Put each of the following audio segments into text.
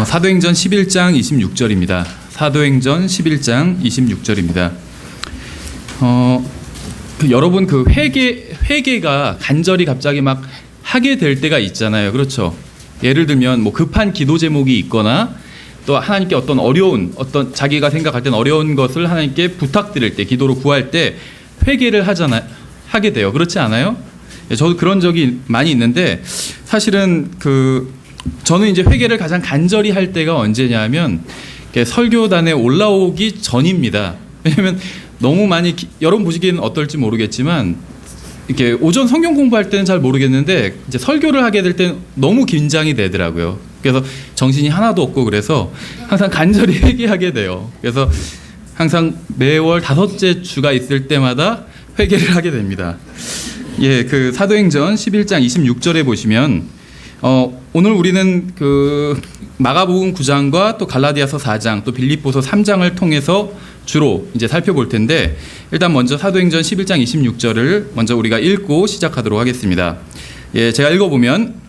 사도행전 11장 26절입니다. 사도행전 11장 26절입니다. 여러분 회개가 간절히 갑자기 막 하게 될 때가 있잖아요. 그렇죠? 예를 들면 뭐 급한 기도 제목이 있거나 또 하나님께 어떤 자기가 생각할 땐 어려운 것을 하나님께 부탁드릴 때, 기도로 구할 때 회개를 하게 돼요. 그렇지 않아요? 저도 그런 적이 많이 있는데, 사실은 저는 이제 회개를 가장 간절히 할 때가 언제냐면 설교단에 올라오기 전입니다. 왜냐면 너무 많이 여러분 보시기에는 어떨지 모르겠지만 이렇게 오전 성경 공부할 때는 잘 모르겠는데 이제 설교를 하게 될 때는 너무 긴장이 되더라고요. 그래서 정신이 하나도 없고, 그래서 항상 간절히 회개하게 돼요. 그래서 항상 매월 5째 주가 있을 때마다 회개를 하게 됩니다. 사도행전 11장 26절에 보시면 오늘 우리는 마가복음 9장과 또 갈라디아서 4장 또 빌립보서 3장을 통해서 주로 이제 살펴볼 텐데, 일단 먼저 사도행전 11장 26절을 먼저 우리가 읽고 시작하도록 하겠습니다. 제가 읽어보면,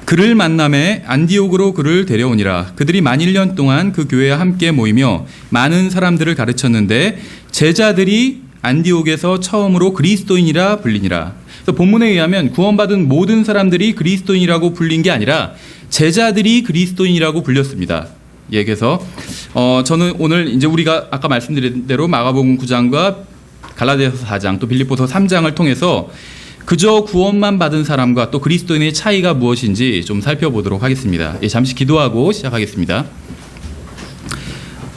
그를 만남에 안디옥으로 그를 데려오니라. 그들이 만 1년 동안 그 교회와 함께 모이며 많은 사람들을 가르쳤는데 제자들이 안디옥에서 처음으로 그리스도인이라 불리니라. 본문에 의하면 구원받은 모든 사람들이 그리스도인이라고 불린 게 아니라 제자들이 그리스도인이라고 불렸습니다. 그래서 저는 오늘 이제 우리가 아까 말씀드린 대로 마가복음 9장과 갈라디아서 4장 또 빌립보서 3장을 통해서 그저 구원만 받은 사람과 또 그리스도인의 차이가 무엇인지 좀 살펴보도록 하겠습니다. 잠시 기도하고 시작하겠습니다.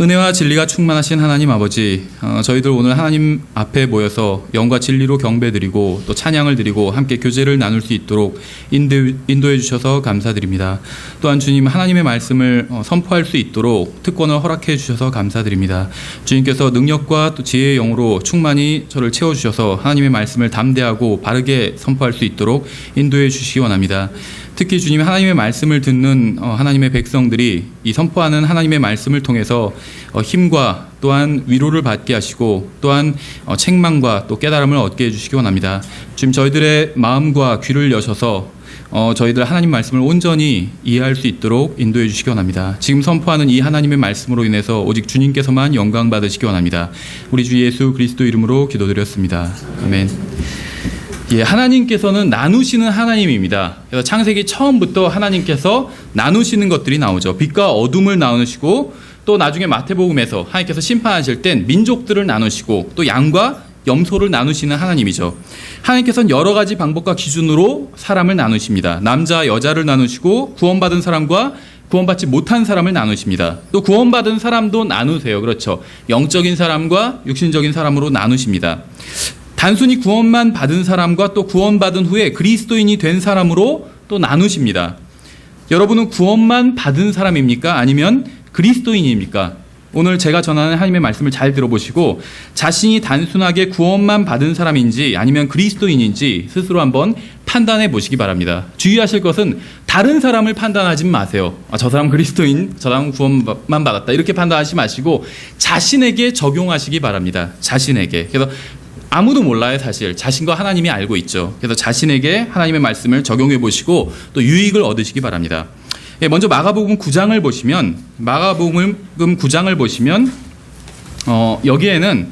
은혜와 진리가 충만하신 하나님 아버지, 저희들 오늘 하나님 앞에 모여서 영과 진리로 경배드리고 또 찬양을 드리고 함께 교제를 나눌 수 있도록 인도해 주셔서 감사드립니다. 또한 주님, 하나님의 말씀을 선포할 수 있도록 특권을 허락해 주셔서 감사드립니다. 주님께서 능력과 또 지혜의 영으로 충만히 저를 채워주셔서 하나님의 말씀을 담대하고 바르게 선포할 수 있도록 인도해 주시기 원합니다. 특히 주님, 하나님의 말씀을 듣는 하나님의 백성들이 이 선포하는 하나님의 말씀을 통해서 힘과 또한 위로를 받게 하시고 또한 책망과 또 깨달음을 얻게 해주시기 원합니다. 주님, 저희들의 마음과 귀를 여셔서 저희들 하나님 말씀을 온전히 이해할 수 있도록 인도해 주시기 원합니다. 지금 선포하는 이 하나님의 말씀으로 인해서 오직 주님께서만 영광 받으시기 원합니다. 우리 주 예수 그리스도 이름으로 기도드렸습니다. 아멘. 하나님께서는 나누시는 하나님입니다. 그래서 창세기 처음부터 하나님께서 나누시는 것들이 나오죠. 빛과 어둠을 나누시고, 또 나중에 마태복음에서 하나님께서 심판하실 땐 민족들을 나누시고 또 양과 염소를 나누시는 하나님이죠. 하나님께서는 여러 가지 방법과 기준으로 사람을 나누십니다. 남자, 여자를 나누시고 구원받은 사람과 구원받지 못한 사람을 나누십니다. 또 구원받은 사람도 나누세요. 그렇죠. 영적인 사람과 육신적인 사람으로 나누십니다. 단순히 구원만 받은 사람과 또 구원받은 후에 그리스도인이 된 사람으로 또 나누십니다. 여러분은 구원만 받은 사람입니까? 아니면 그리스도인입니까? 오늘 제가 전하는 하나님의 말씀을 잘 들어보시고 자신이 단순하게 구원만 받은 사람인지 아니면 그리스도인인지 스스로 한번 판단해 보시기 바랍니다. 주의하실 것은 다른 사람을 판단하지 마세요. 저 사람 그리스도인, 저 사람 구원만 받았다, 이렇게 판단하지 마시고 자신에게 적용하시기 바랍니다. 자신에게. 그래서 아무도 몰라요. 사실 자신과 하나님이 알고 있죠. 그래서 자신에게 하나님의 말씀을 적용해 보시고 또 유익을 얻으시기 바랍니다. 먼저 마가복음 9장을 보시면, 여기에는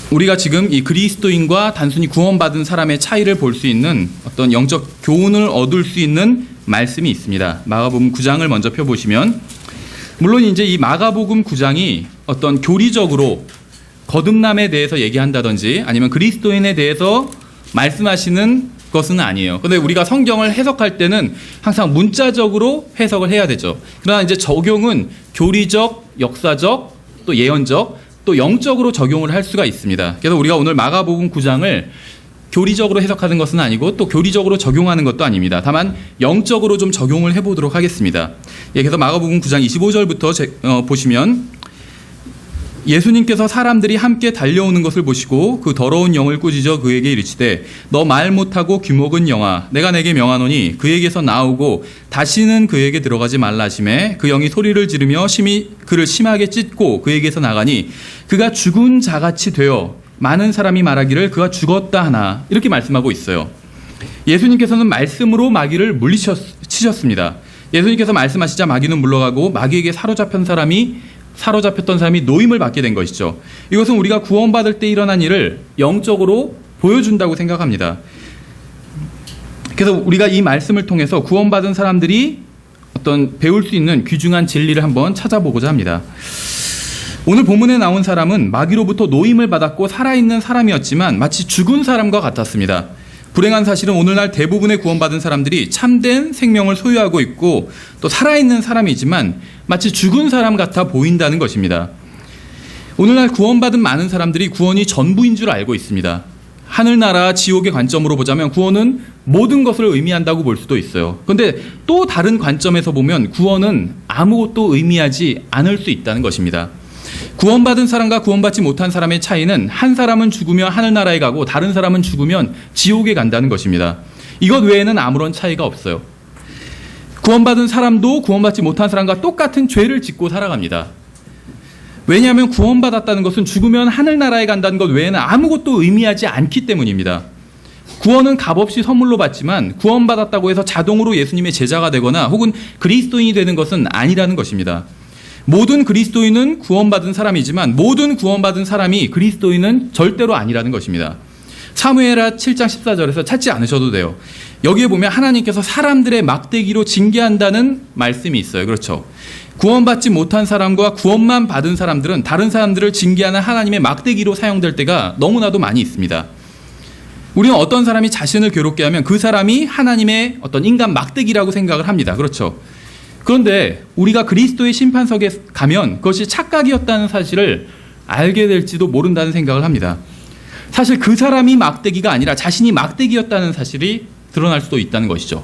우리가 지금 이 그리스도인과 단순히 구원받은 사람의 차이를 볼 수 있는 어떤 영적 교훈을 얻을 수 있는 말씀이 있습니다. 마가복음 9장을 먼저 펴보시면, 물론 이제 이 마가복음 9장이 어떤 교리적으로 거듭남에 대해서 얘기한다든지 아니면 그리스도인에 대해서 말씀하시는 것은 아니에요. 그런데 우리가 성경을 해석할 때는 항상 문자적으로 해석을 해야 되죠. 그러나 이제 적용은 교리적, 역사적, 또 예언적, 또 영적으로 적용을 할 수가 있습니다. 그래서 우리가 오늘 마가복음 9장을 교리적으로 해석하는 것은 아니고 또 교리적으로 적용하는 것도 아닙니다. 다만 영적으로 좀 적용을 해보도록 하겠습니다. 그래서 마가복음 9장 25절부터 보시면, 예수님께서 사람들이 함께 달려오는 것을 보시고 그 더러운 영을 꾸짖어 그에게 이르시되, 너 말 못하고 귀먹은 영아, 내가 내게 명하노니 그에게서 나오고 다시는 그에게 들어가지 말라 하시매, 그 영이 소리를 지르며 그를 심하게 찢고 그에게서 나가니 그가 죽은 자같이 되어 많은 사람이 말하기를 그가 죽었다 하나, 이렇게 말씀하고 있어요. 예수님께서는 말씀으로 마귀를 물리치셨습니다. 예수님께서 말씀하시자 마귀는 물러가고 마귀에게 사로잡혔던 사람이 노임을 받게 된 것이죠. 이것은 우리가 구원받을 때 일어난 일을 영적으로 보여준다고 생각합니다. 그래서 우리가 이 말씀을 통해서 구원받은 사람들이 어떤 배울 수 있는 귀중한 진리를 한번 찾아보고자 합니다. 오늘 본문에 나온 사람은 마귀로부터 노임을 받았고 살아있는 사람이었지만 마치 죽은 사람과 같았습니다. 불행한 사실은 오늘날 대부분의 구원받은 사람들이 참된 생명을 소유하고 있고 또 살아있는 사람이지만 마치 죽은 사람 같아 보인다는 것입니다. 오늘날 구원받은 많은 사람들이 구원이 전부인 줄 알고 있습니다. 하늘나라 지옥의 관점으로 보자면 구원은 모든 것을 의미한다고 볼 수도 있어요. 그런데 또 다른 관점에서 보면 구원은 아무것도 의미하지 않을 수 있다는 것입니다. 구원받은 사람과 구원받지 못한 사람의 차이는 한 사람은 죽으면 하늘나라에 가고 다른 사람은 죽으면 지옥에 간다는 것입니다. 이것 외에는 아무런 차이가 없어요. 구원받은 사람도 구원받지 못한 사람과 똑같은 죄를 짓고 살아갑니다. 왜냐하면 구원받았다는 것은 죽으면 하늘나라에 간다는 것 외에는 아무것도 의미하지 않기 때문입니다. 구원은 값없이 선물로 받지만 구원받았다고 해서 자동으로 예수님의 제자가 되거나 혹은 그리스도인이 되는 것은 아니라는 것입니다. 모든 그리스도인은 구원받은 사람이지만 모든 구원받은 사람이 그리스도인은 절대로 아니라는 것입니다. 사무엘하 7장 14절에서 찾지 않으셔도 돼요. 여기에 보면 하나님께서 사람들의 막대기로 징계한다는 말씀이 있어요. 그렇죠. 구원받지 못한 사람과 구원만 받은 사람들은 다른 사람들을 징계하는 하나님의 막대기로 사용될 때가 너무나도 많이 있습니다. 우리는 어떤 사람이 자신을 괴롭게 하면 그 사람이 하나님의 어떤 인간 막대기라고 생각을 합니다. 그렇죠. 그런데 우리가 그리스도의 심판석에 가면 그것이 착각이었다는 사실을 알게 될지도 모른다는 생각을 합니다. 사실 그 사람이 막대기가 아니라 자신이 막대기였다는 사실이 드러날 수도 있다는 것이죠.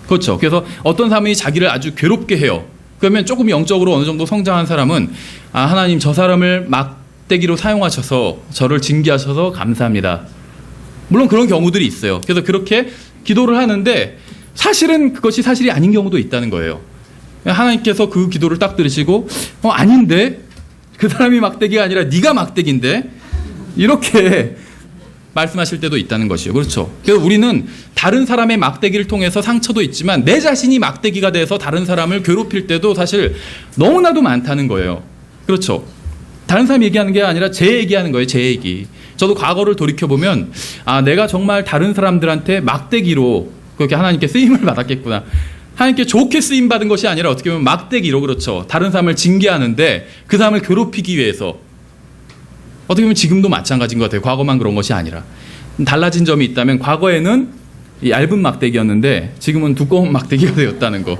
그렇죠. 그래서 어떤 사람이 자기를 아주 괴롭게 해요. 그러면 조금 영적으로 어느 정도 성장한 사람은 하나님 저 사람을 막대기로 사용하셔서 저를 징계하셔서 감사합니다. 물론 그런 경우들이 있어요. 그래서 그렇게 기도를 하는데 사실은 그것이 사실이 아닌 경우도 있다는 거예요. 하나님께서 그 기도를 딱 들으시고 아닌데 그 사람이 막대기가 아니라 네가 막대기인데 이렇게 말씀하실 때도 있다는 것이요. 그렇죠. 그래서 우리는 다른 사람의 막대기를 통해서 상처도 있지만 내 자신이 막대기가 돼서 다른 사람을 괴롭힐 때도 사실 너무나도 많다는 거예요. 그렇죠. 다른 사람 얘기하는 게 아니라 제 얘기하는 거예요. 제 얘기. 저도 과거를 돌이켜보면 내가 정말 다른 사람들한테 막대기로 그렇게 하나님께 쓰임을 받았겠구나. 하나님께 좋게 쓰임받은 것이 아니라 어떻게 보면 막대기로, 그렇죠. 다른 사람을 징계하는데 그 사람을 괴롭히기 위해서 어떻게 보면 지금도 마찬가지인 것 같아요. 과거만 그런 것이 아니라. 달라진 점이 있다면 과거에는 얇은 막대기였는데 지금은 두꺼운 막대기가 되었다는 거.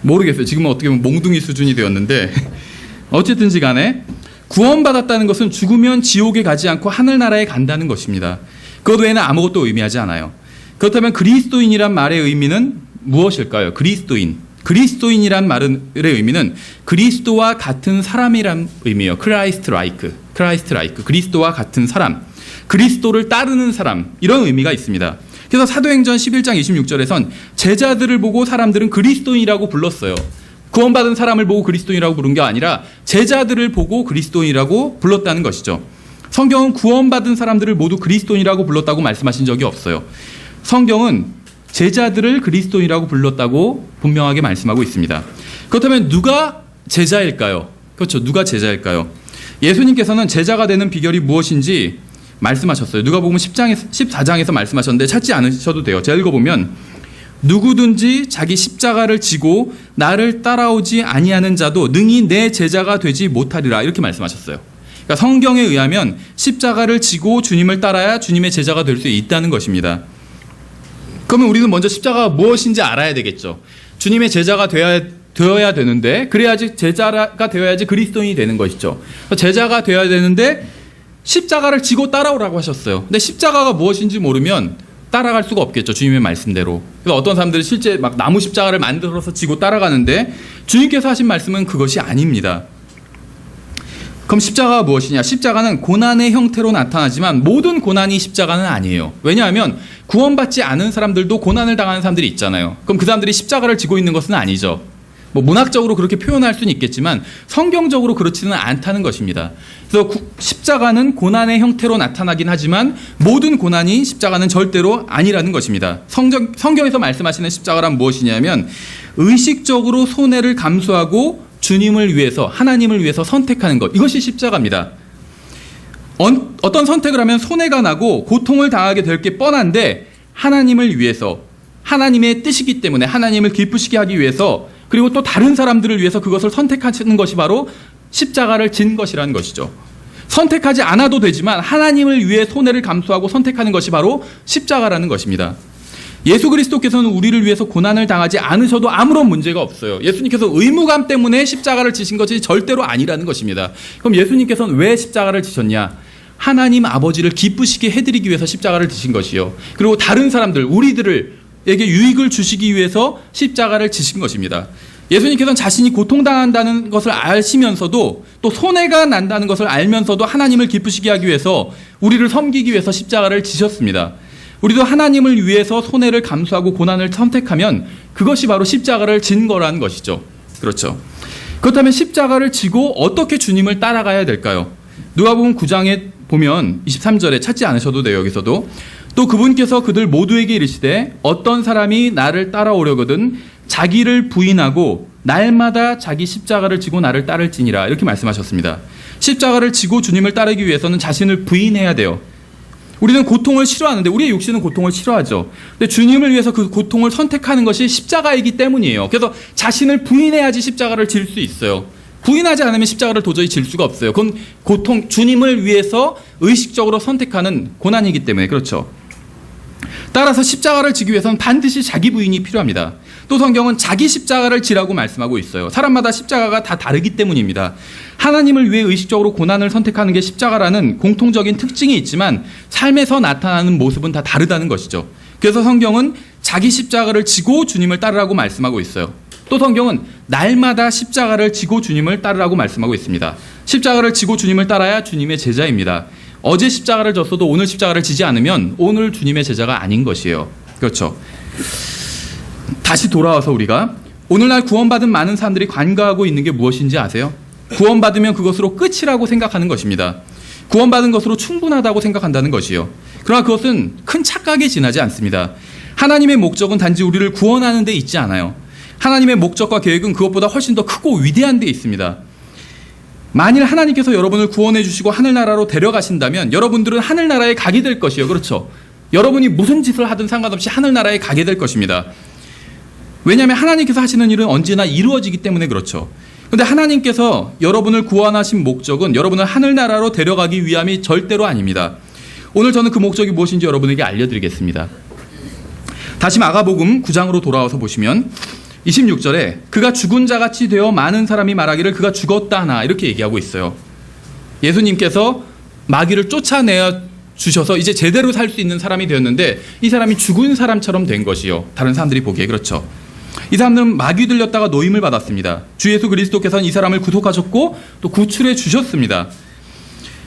모르겠어요. 지금은 어떻게 보면 몽둥이 수준이 되었는데 어쨌든지 간에 구원받았다는 것은 죽으면 지옥에 가지 않고 하늘나라에 간다는 것입니다. 그것 외에는 아무것도 의미하지 않아요. 그렇다면 그리스도인이란 말의 의미는 무엇일까요? 그리스도인이란 말의 의미는 그리스도와 같은 사람이란 의미예요. 크라이스트 라이크, 그리스도와 같은 사람, 그리스도를 따르는 사람, 이런 의미가 있습니다. 그래서 사도행전 11장 26절에선 제자들을 보고 사람들은 그리스도인이라고 불렀어요. 구원받은 사람을 보고 그리스도인이라고 부른 게 아니라 제자들을 보고 그리스도인이라고 불렀다는 것이죠. 성경은 구원받은 사람들을 모두 그리스도인이라고 불렀다고 말씀하신 적이 없어요. 성경은 제자들을 그리스도인이라고 불렀다고 분명하게 말씀하고 있습니다. 그렇다면 누가 제자일까요? 그렇죠. 누가 제자일까요? 예수님께서는 제자가 되는 비결이 무엇인지 말씀하셨어요. 누가복음 14장에서 말씀하셨는데 찾지 않으셔도 돼요. 제가 읽어보면 누구든지 자기 십자가를 지고 나를 따라오지 아니하는 자도 능히 내 제자가 되지 못하리라, 이렇게 말씀하셨어요. 그러니까 성경에 의하면 십자가를 지고 주님을 따라야 주님의 제자가 될 수 있다는 것입니다. 그러면 우리는 먼저 십자가가 무엇인지 알아야 되겠죠. 주님의 제자가 되어야 되는데, 그래야지 제자가 되어야지 그리스도인이 되는 것이죠. 제자가 되어야 되는데 십자가를 지고 따라오라고 하셨어요. 근데 십자가가 무엇인지 모르면 따라갈 수가 없겠죠. 주님의 말씀대로. 그래서 어떤 사람들은 실제 막 나무 십자가를 만들어서 지고 따라가는데 주님께서 하신 말씀은 그것이 아닙니다. 그럼 십자가가 무엇이냐? 십자가는 고난의 형태로 나타나지만 모든 고난이 십자가는 아니에요. 왜냐하면 구원받지 않은 사람들도 고난을 당하는 사람들이 있잖아요. 그럼 그 사람들이 십자가를 지고 있는 것은 아니죠. 문학적으로 그렇게 표현할 수는 있겠지만 성경적으로 그렇지는 않다는 것입니다. 그래서 십자가는 고난의 형태로 나타나긴 하지만 모든 고난이 십자가는 절대로 아니라는 것입니다. 성경에서 말씀하시는 십자가란 무엇이냐면 의식적으로 손해를 감수하고 주님을 위해서, 하나님을 위해서 선택하는 것, 이것이 십자가입니다. 어떤 선택을 하면 손해가 나고 고통을 당하게 될 게 뻔한데 하나님을 위해서, 하나님의 뜻이기 때문에 하나님을 기쁘시게 하기 위해서, 그리고 또 다른 사람들을 위해서 그것을 선택하시는 것이 바로 십자가를 진 것이라는 것이죠. 선택하지 않아도 되지만 하나님을 위해 손해를 감수하고 선택하는 것이 바로 십자가라는 것입니다. 예수 그리스도께서는 우리를 위해서 고난을 당하지 않으셔도 아무런 문제가 없어요. 예수님께서 의무감 때문에 십자가를 지신 것이 절대로 아니라는 것입니다. 그럼 예수님께서는 왜 십자가를 지셨냐? 하나님 아버지를 기쁘시게 해드리기 위해서 십자가를 지신 것이요. 그리고 다른 사람들, 우리들에게 유익을 주시기 위해서 십자가를 지신 것입니다. 예수님께서는 자신이 고통당한다는 것을 아시면서도 또 손해가 난다는 것을 알면서도 하나님을 기쁘시게 하기 위해서, 우리를 섬기기 위해서 십자가를 지셨습니다. 우리도 하나님을 위해서 손해를 감수하고 고난을 선택하면 그것이 바로 십자가를 진 거라는 것이죠. 그렇죠. 그렇다면 십자가를 지고 어떻게 주님을 따라가야 될까요? 누가복음 9장에 보면 23절에 찾지 않으셔도 돼요. 여기서도 또 그분께서 그들 모두에게 이르시되 어떤 사람이 나를 따라오려거든 자기를 부인하고 날마다 자기 십자가를 지고 나를 따를지니라, 이렇게 말씀하셨습니다. 십자가를 지고 주님을 따르기 위해서는 자신을 부인해야 돼요. 우리는 고통을 싫어하는데, 우리의 육신은 고통을 싫어하죠. 근데 주님을 위해서 그 고통을 선택하는 것이 십자가이기 때문이에요. 그래서 자신을 부인해야지 십자가를 질 수 있어요. 부인하지 않으면 십자가를 도저히 질 수가 없어요. 그건 고통, 주님을 위해서 의식적으로 선택하는 고난이기 때문에. 그렇죠. 따라서 십자가를 지기 위해서는 반드시 자기 부인이 필요합니다. 또 성경은 자기 십자가를 지라고 말씀하고 있어요. 사람마다 십자가가 다 다르기 때문입니다. 하나님을 위해 의식적으로 고난을 선택하는 게 십자가라는 공통적인 특징이 있지만 삶에서 나타나는 모습은 다 다르다는 것이죠. 그래서 성경은 자기 십자가를 지고 주님을 따르라고 말씀하고 있어요. 또 성경은 날마다 십자가를 지고 주님을 따르라고 말씀하고 있습니다. 십자가를 지고 주님을 따라야 주님의 제자입니다. 어제 십자가를 졌어도 오늘 십자가를 지지 않으면 오늘 주님의 제자가 아닌 것이에요. 그렇죠. 다시 돌아와서 우리가 오늘날 구원받은 많은 사람들이 간과하고 있는 게 무엇인지 아세요? 구원받으면 그것으로 끝이라고 생각하는 것입니다. 구원받은 것으로 충분하다고 생각한다는 것이요. 그러나 그것은 큰 착각에 지나지 않습니다. 하나님의 목적은 단지 우리를 구원하는 데 있지 않아요. 하나님의 목적과 계획은 그것보다 훨씬 더 크고 위대한 데 있습니다. 만일 하나님께서 여러분을 구원해 주시고 하늘나라로 데려가신다면 여러분들은 하늘나라에 가게 될 것이요. 그렇죠. 여러분이 무슨 짓을 하든 상관없이 하늘나라에 가게 될 것입니다. 왜냐하면 하나님께서 하시는 일은 언제나 이루어지기 때문에 그렇죠. 그런데 하나님께서 여러분을 구원하신 목적은 여러분을 하늘나라로 데려가기 위함이 절대로 아닙니다. 오늘 저는 그 목적이 무엇인지 여러분에게 알려드리겠습니다. 다시 마가복음 9장으로 돌아와서 보시면 26절에 그가 죽은 자같이 되어 많은 사람이 말하기를 그가 죽었다 하나, 이렇게 얘기하고 있어요. 예수님께서 마귀를 쫓아내어 주셔서 이제 제대로 살 수 있는 사람이 되었는데 이 사람이 죽은 사람처럼 된 것이요. 다른 사람들이 보기에. 그렇죠. 이 사람들은 마귀 들렸다가 노임을 받았습니다. 주 예수 그리스도께서는 이 사람을 구속하셨고 또 구출해 주셨습니다.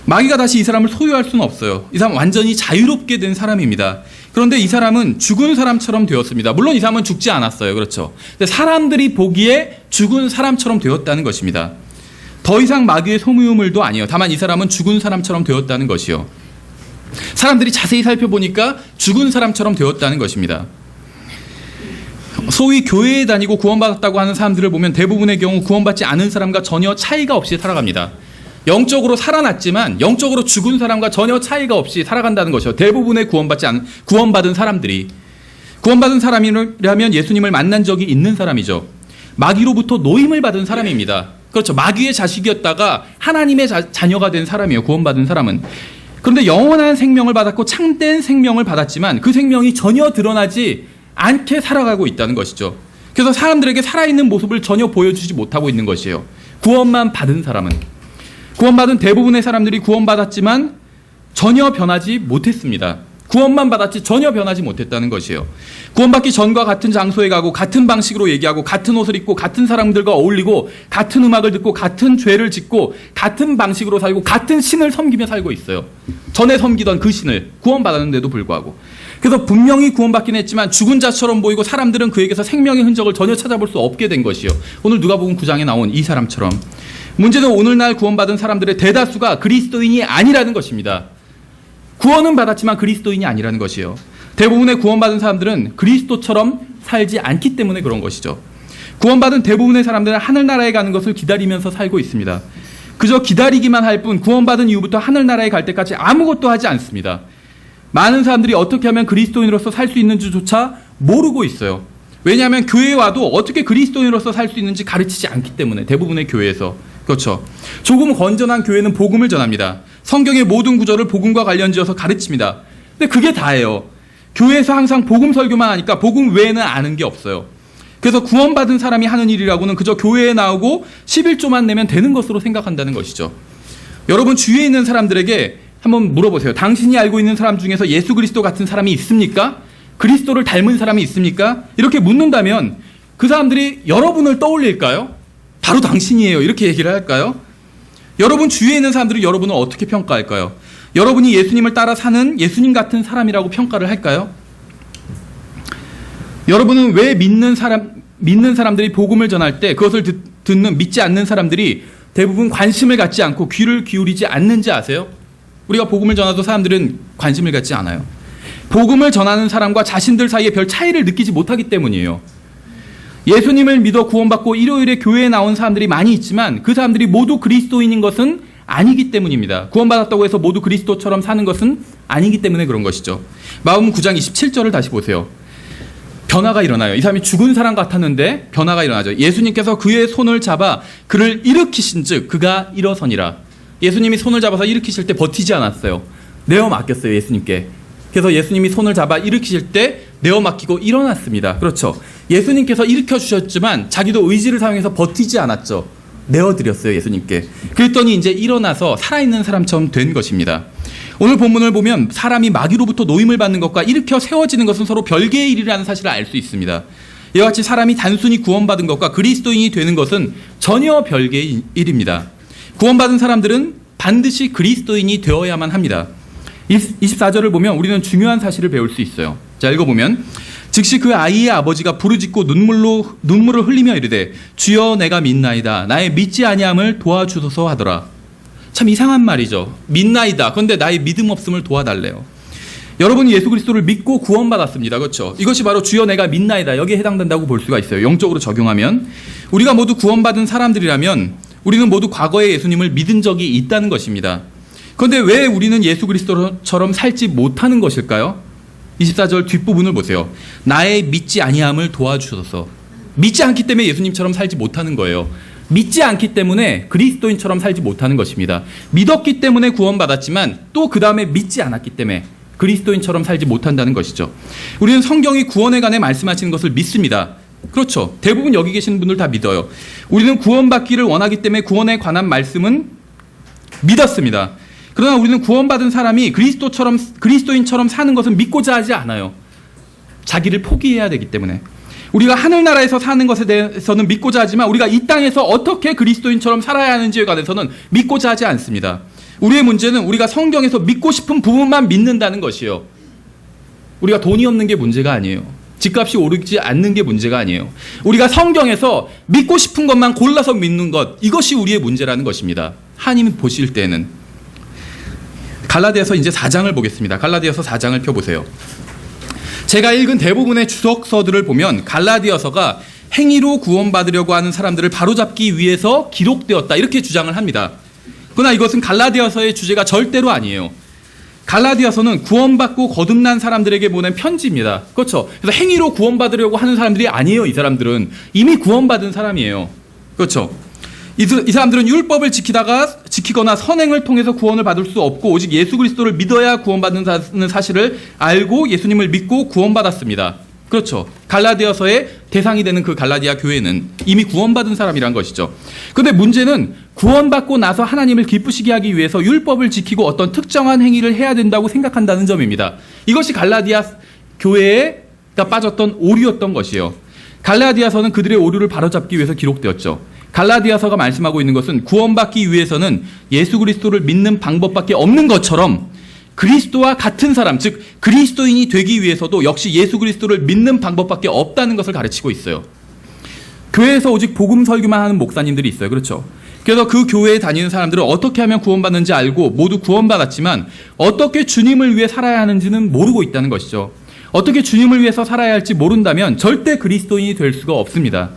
마귀가 다시 이 사람을 소유할 수는 없어요. 이 사람은 완전히 자유롭게 된 사람입니다. 그런데 이 사람은 죽은 사람처럼 되었습니다. 물론 이 사람은 죽지 않았어요. 그렇죠. 근데 사람들이 보기에 죽은 사람처럼 되었다는 것입니다. 더 이상 마귀의 소유물도 아니에요. 다만 이 사람은 죽은 사람처럼 되었다는 것이요. 사람들이 자세히 살펴보니까 죽은 사람처럼 되었다는 것입니다. 소위 교회에 다니고 구원받았다고 하는 사람들을 보면 대부분의 경우 구원받지 않은 사람과 전혀 차이가 없이 살아갑니다. 영적으로 살아났지만 영적으로 죽은 사람과 전혀 차이가 없이 살아간다는 것이요. 대부분의 구원받은 사람들이, 구원받은 사람이라면 예수님을 만난 적이 있는 사람이죠. 마귀로부터 노임을 받은 사람입니다. 그렇죠. 마귀의 자식이었다가 하나님의 자녀가 된 사람이에요. 구원받은 사람은. 그런데 영원한 생명을 받았고 참된 생명을 받았지만 그 생명이 전혀 드러나지 않게 살아가고 있다는 것이죠. 그래서 사람들에게 살아있는 모습을 전혀 보여주지 못하고 있는 것이에요. 구원만 받은 사람은. 구원받은 대부분의 사람들이 구원받았지만 전혀 변하지 못했습니다. 구원만 받았지 전혀 변하지 못했다는 것이에요. 구원받기 전과 같은 장소에 가고 같은 방식으로 얘기하고 같은 옷을 입고 같은 사람들과 어울리고 같은 음악을 듣고 같은 죄를 짓고 같은 방식으로 살고 같은 신을 섬기며 살고 있어요. 전에 섬기던 그 신을, 구원받았는데도 불구하고. 그래서 분명히 구원받긴 했지만 죽은 자처럼 보이고 사람들은 그에게서 생명의 흔적을 전혀 찾아볼 수 없게 된 것이요. 오늘 누가복음 9장에 나온 이 사람처럼. 문제는 오늘날 구원받은 사람들의 대다수가 그리스도인이 아니라는 것입니다. 구원은 받았지만 그리스도인이 아니라는 것이에요. 대부분의 구원받은 사람들은 그리스도처럼 살지 않기 때문에 그런 것이죠. 구원받은 대부분의 사람들은 하늘나라에 가는 것을 기다리면서 살고 있습니다. 그저 기다리기만 할 뿐 구원받은 이후부터 하늘나라에 갈 때까지 아무것도 하지 않습니다. 많은 사람들이 어떻게 하면 그리스도인으로서 살 수 있는지조차 모르고 있어요. 왜냐하면 교회에 와도 어떻게 그리스도인으로서 살 수 있는지 가르치지 않기 때문에, 대부분의 교회에서. 그렇죠. 조금 건전한 교회는 복음을 전합니다. 성경의 모든 구절을 복음과 관련지어서 가르칩니다. 근데 그게 다예요. 교회에서 항상 복음 설교만 하니까 복음 외에는 아는 게 없어요. 그래서 구원받은 사람이 하는 일이라고는 그저 교회에 나오고 11조만 내면 되는 것으로 생각한다는 것이죠. 여러분 주위에 있는 사람들에게 한번 물어보세요. 당신이 알고 있는 사람 중에서 예수 그리스도 같은 사람이 있습니까? 그리스도를 닮은 사람이 있습니까? 이렇게 묻는다면 그 사람들이 여러분을 떠올릴까요? 바로 당신이에요. 이렇게 얘기를 할까요? 여러분 주위에 있는 사람들이 여러분을 어떻게 평가할까요? 여러분이 예수님을 따라 사는 예수님 같은 사람이라고 평가를 할까요? 여러분은 왜 믿는 사람들이 복음을 전할 때 그것을 듣는 믿지 않는 사람들이 대부분 관심을 갖지 않고 귀를 기울이지 않는지 아세요? 우리가 복음을 전하도 사람들은 관심을 갖지 않아요. 복음을 전하는 사람과 자신들 사이에 별 차이를 느끼지 못하기 때문이에요. 예수님을 믿어 구원받고 일요일에 교회에 나온 사람들이 많이 있지만 그 사람들이 모두 그리스도인인 것은 아니기 때문입니다. 구원받았다고 해서 모두 그리스도처럼 사는 것은 아니기 때문에 그런 것이죠. 마음 9장 27절을 다시 보세요. 변화가 일어나요. 이 사람이 죽은 사람 같았는데 변화가 일어나죠. 예수님께서 그의 손을 잡아 그를 일으키신 즉 그가 일어서니라. 예수님이 손을 잡아서 일으키실 때 버티지 않았어요. 내어 맡겼어요. 예수님께. 그래서 예수님이 손을 잡아 일으키실 때 내어 맡기고 일어났습니다. 그렇죠. 예수님께서 일으켜 주셨지만 자기도 의지를 사용해서 버티지 않았죠. 내어드렸어요. 예수님께. 그랬더니 이제 일어나서 살아있는 사람처럼 된 것입니다. 오늘 본문을 보면 사람이 마귀로부터 노임을 받는 것과 일으켜 세워지는 것은 서로 별개의 일이라는 사실을 알 수 있습니다. 이와 같이 사람이 단순히 구원받은 것과 그리스도인이 되는 것은 전혀 별개의 일입니다. 구원받은 사람들은 반드시 그리스도인이 되어야만 합니다. 24절을 보면 우리는 중요한 사실을 배울 수 있어요. 자, 읽어보면 즉시 그 아이의 아버지가 부르짖고 눈물을 흘리며 이르되 주여 내가 믿나이다. 나의 믿지 아니함을 도와주소서 하더라. 참 이상한 말이죠. 믿나이다. 그런데 나의 믿음 없음을 도와달래요. 여러분이 예수 그리스도를 믿고 구원받았습니다. 그렇죠? 이것이 바로 주여 내가 믿나이다. 여기에 해당된다고 볼 수가 있어요. 영적으로 적용하면. 우리가 모두 구원받은 사람들이라면 우리는 모두 과거에 예수님을 믿은 적이 있다는 것입니다. 그런데 왜 우리는 예수 그리스도처럼 살지 못하는 것일까요? 24절 뒷부분을 보세요. 나의 믿지 아니함을 도와주셔서. 믿지 않기 때문에 예수님처럼 살지 못하는 거예요. 믿지 않기 때문에 그리스도인처럼 살지 못하는 것입니다. 믿었기 때문에 구원받았지만 또 그 다음에 믿지 않았기 때문에 그리스도인처럼 살지 못한다는 것이죠. 우리는 성경이 구원에 관해 말씀하시는 것을 믿습니다. 그렇죠. 대부분 여기 계시는 분들 다 믿어요. 우리는 구원받기를 원하기 때문에 구원에 관한 말씀은 믿었습니다. 그러나 우리는 구원받은 사람이 그리스도인처럼 사는 것은 믿고자 하지 않아요. 자기를 포기해야 되기 때문에. 우리가 하늘나라에서 사는 것에 대해서는 믿고자 하지만 우리가 이 땅에서 어떻게 그리스도인처럼 살아야 하는지에 관해서는 믿고자 하지 않습니다. 우리의 문제는 우리가 성경에서 믿고 싶은 부분만 믿는다는 것이에요. 우리가 돈이 없는 게 문제가 아니에요. 집값이 오르지 않는 게 문제가 아니에요. 우리가 성경에서 믿고 싶은 것만 골라서 믿는 것, 이것이 우리의 문제라는 것입니다. 하나님 보실 때는. 갈라디아서 이제 4장을 보겠습니다. 갈라디아서 4장을 펴보세요. 제가 읽은 대부분의 주석서들을 보면 갈라디아서가 행위로 구원받으려고 하는 사람들을 바로잡기 위해서 기록되었다 이렇게 주장을 합니다. 그러나 이것은 갈라디아서의 주제가 절대로 아니에요. 갈라디아서는 구원받고 거듭난 사람들에게 보낸 편지입니다. 그렇죠. 그래서 행위로 구원받으려고 하는 사람들이 아니에요. 이 사람들은 이미 구원받은 사람이에요. 그렇죠. 이 사람들은 율법을 지키거나 선행을 통해서 구원을 받을 수 없고 오직 예수 그리스도를 믿어야 구원받는 사실을 알고 예수님을 믿고 구원받았습니다. 그렇죠. 갈라디아서의 대상이 되는 그 갈라디아 교회는 이미 구원받은 사람이란 것이죠. 그런데 문제는 구원받고 나서 하나님을 기쁘시게 하기 위해서 율법을 지키고 어떤 특정한 행위를 해야 된다고 생각한다는 점입니다. 이것이 갈라디아 교회가 빠졌던 오류였던 것이에요. 갈라디아서는 그들의 오류를 바로잡기 위해서 기록되었죠. 갈라디아서가 말씀하고 있는 것은 구원받기 위해서는 예수 그리스도를 믿는 방법밖에 없는 것처럼 그리스도와 같은 사람, 즉 그리스도인이 되기 위해서도 역시 예수 그리스도를 믿는 방법밖에 없다는 것을 가르치고 있어요. 교회에서 오직 복음 설교만 하는 목사님들이 있어요. 그렇죠? 그래서 그 교회에 다니는 사람들은 어떻게 하면 구원받는지 알고 모두 구원받았지만 어떻게 주님을 위해 살아야 하는지는 모르고 있다는 것이죠. 어떻게 주님을 위해서 살아야 할지 모른다면 절대 그리스도인이 될 수가 없습니다.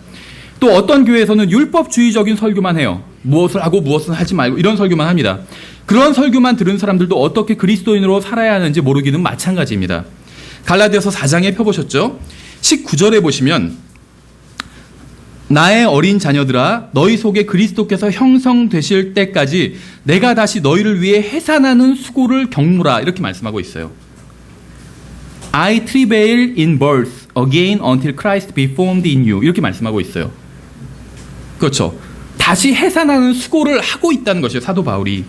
또 어떤 교회에서는 율법주의적인 설교만 해요. 무엇을 하고 무엇은 하지 말고 이런 설교만 합니다. 그런 설교만 들은 사람들도 어떻게 그리스도인으로 살아야 하는지 모르기는 마찬가지입니다. 갈라디아서 4장에 펴보셨죠? 19절에 보시면 나의 어린 자녀들아 너희 속에 그리스도께서 형성되실 때까지 내가 다시 너희를 위해 해산하는 수고를 겪노라 이렇게 말씀하고 있어요. I travail in birth again until Christ be formed in you 이렇게 말씀하고 있어요. 그렇죠. 다시 해산하는 수고를 하고 있다는 것이에요. 사도 바울이.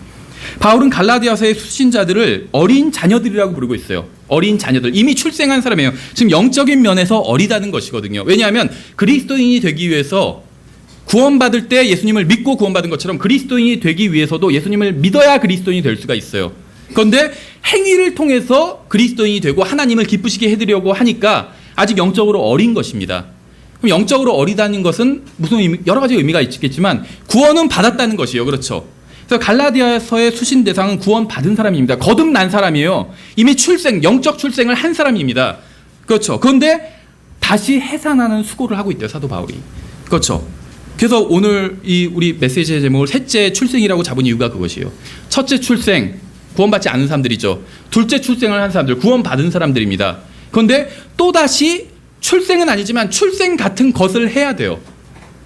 바울은 갈라디아서의 수신자들을 어린 자녀들이라고 부르고 있어요. 어린 자녀들. 이미 출생한 사람이에요. 지금 영적인 면에서 어리다는 것이거든요. 왜냐하면 그리스도인이 되기 위해서 구원받을 때 예수님을 믿고 구원받은 것처럼 그리스도인이 되기 위해서도 예수님을 믿어야 그리스도인이 될 수가 있어요. 그런데 행위를 통해서 그리스도인이 되고 하나님을 기쁘시게 해드리려고 하니까 아직 영적으로 어린 것입니다. 그럼 영적으로 어리다는 것은 무슨 의미, 여러 가지 의미가 있겠지만 구원은 받았다는 것이에요. 그렇죠. 그래서 갈라디아서의 수신 대상은 구원 받은 사람입니다. 거듭난 사람이에요. 이미 출생, 영적 출생을 한 사람입니다. 그렇죠. 그런데 다시 해산하는 수고를 하고 있대요. 사도 바울이. 그렇죠. 그래서 오늘 이 우리 메시지의 제목을 셋째 출생이라고 잡은 이유가 그것이에요. 첫째 출생, 구원받지 않은 사람들이죠. 둘째 출생을 한 사람들, 구원받은 사람들입니다. 그런데 또다시 출생은 아니지만 출생 같은 것을 해야 돼요.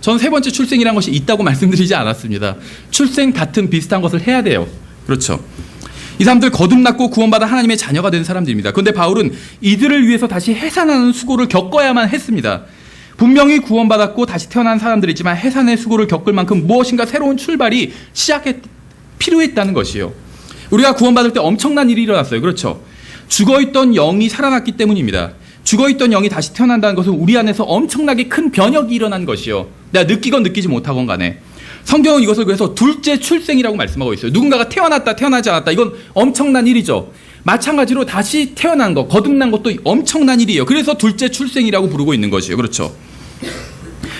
전 세 번째 출생이라는 것이 있다고 말씀드리지 않았습니다. 출생 같은 비슷한 것을 해야 돼요. 그렇죠. 이 사람들 거듭났고 구원받아 하나님의 자녀가 된 사람들입니다. 그런데 바울은 이들을 위해서 다시 해산하는 수고를 겪어야만 했습니다. 분명히 구원받았고 다시 태어난 사람들이지만 해산의 수고를 겪을 만큼 무엇인가 새로운 출발이 필요했다는 것이에요. 우리가 구원받을 때 엄청난 일이 일어났어요. 그렇죠. 죽어있던 영이 살아났기 때문입니다. 죽어있던 영이 다시 태어난다는 것은 우리 안에서 엄청나게 큰 변혁이 일어난 것이요. 내가 느끼건 느끼지 못하건 간에. 성경은 이것을 그래서 둘째 출생이라고 말씀하고 있어요. 누군가가 태어났다 태어나지 않았다 이건 엄청난 일이죠. 마찬가지로 다시 태어난 것, 거듭난 것도 엄청난 일이에요. 그래서 둘째 출생이라고 부르고 있는 것이에요. 그렇죠.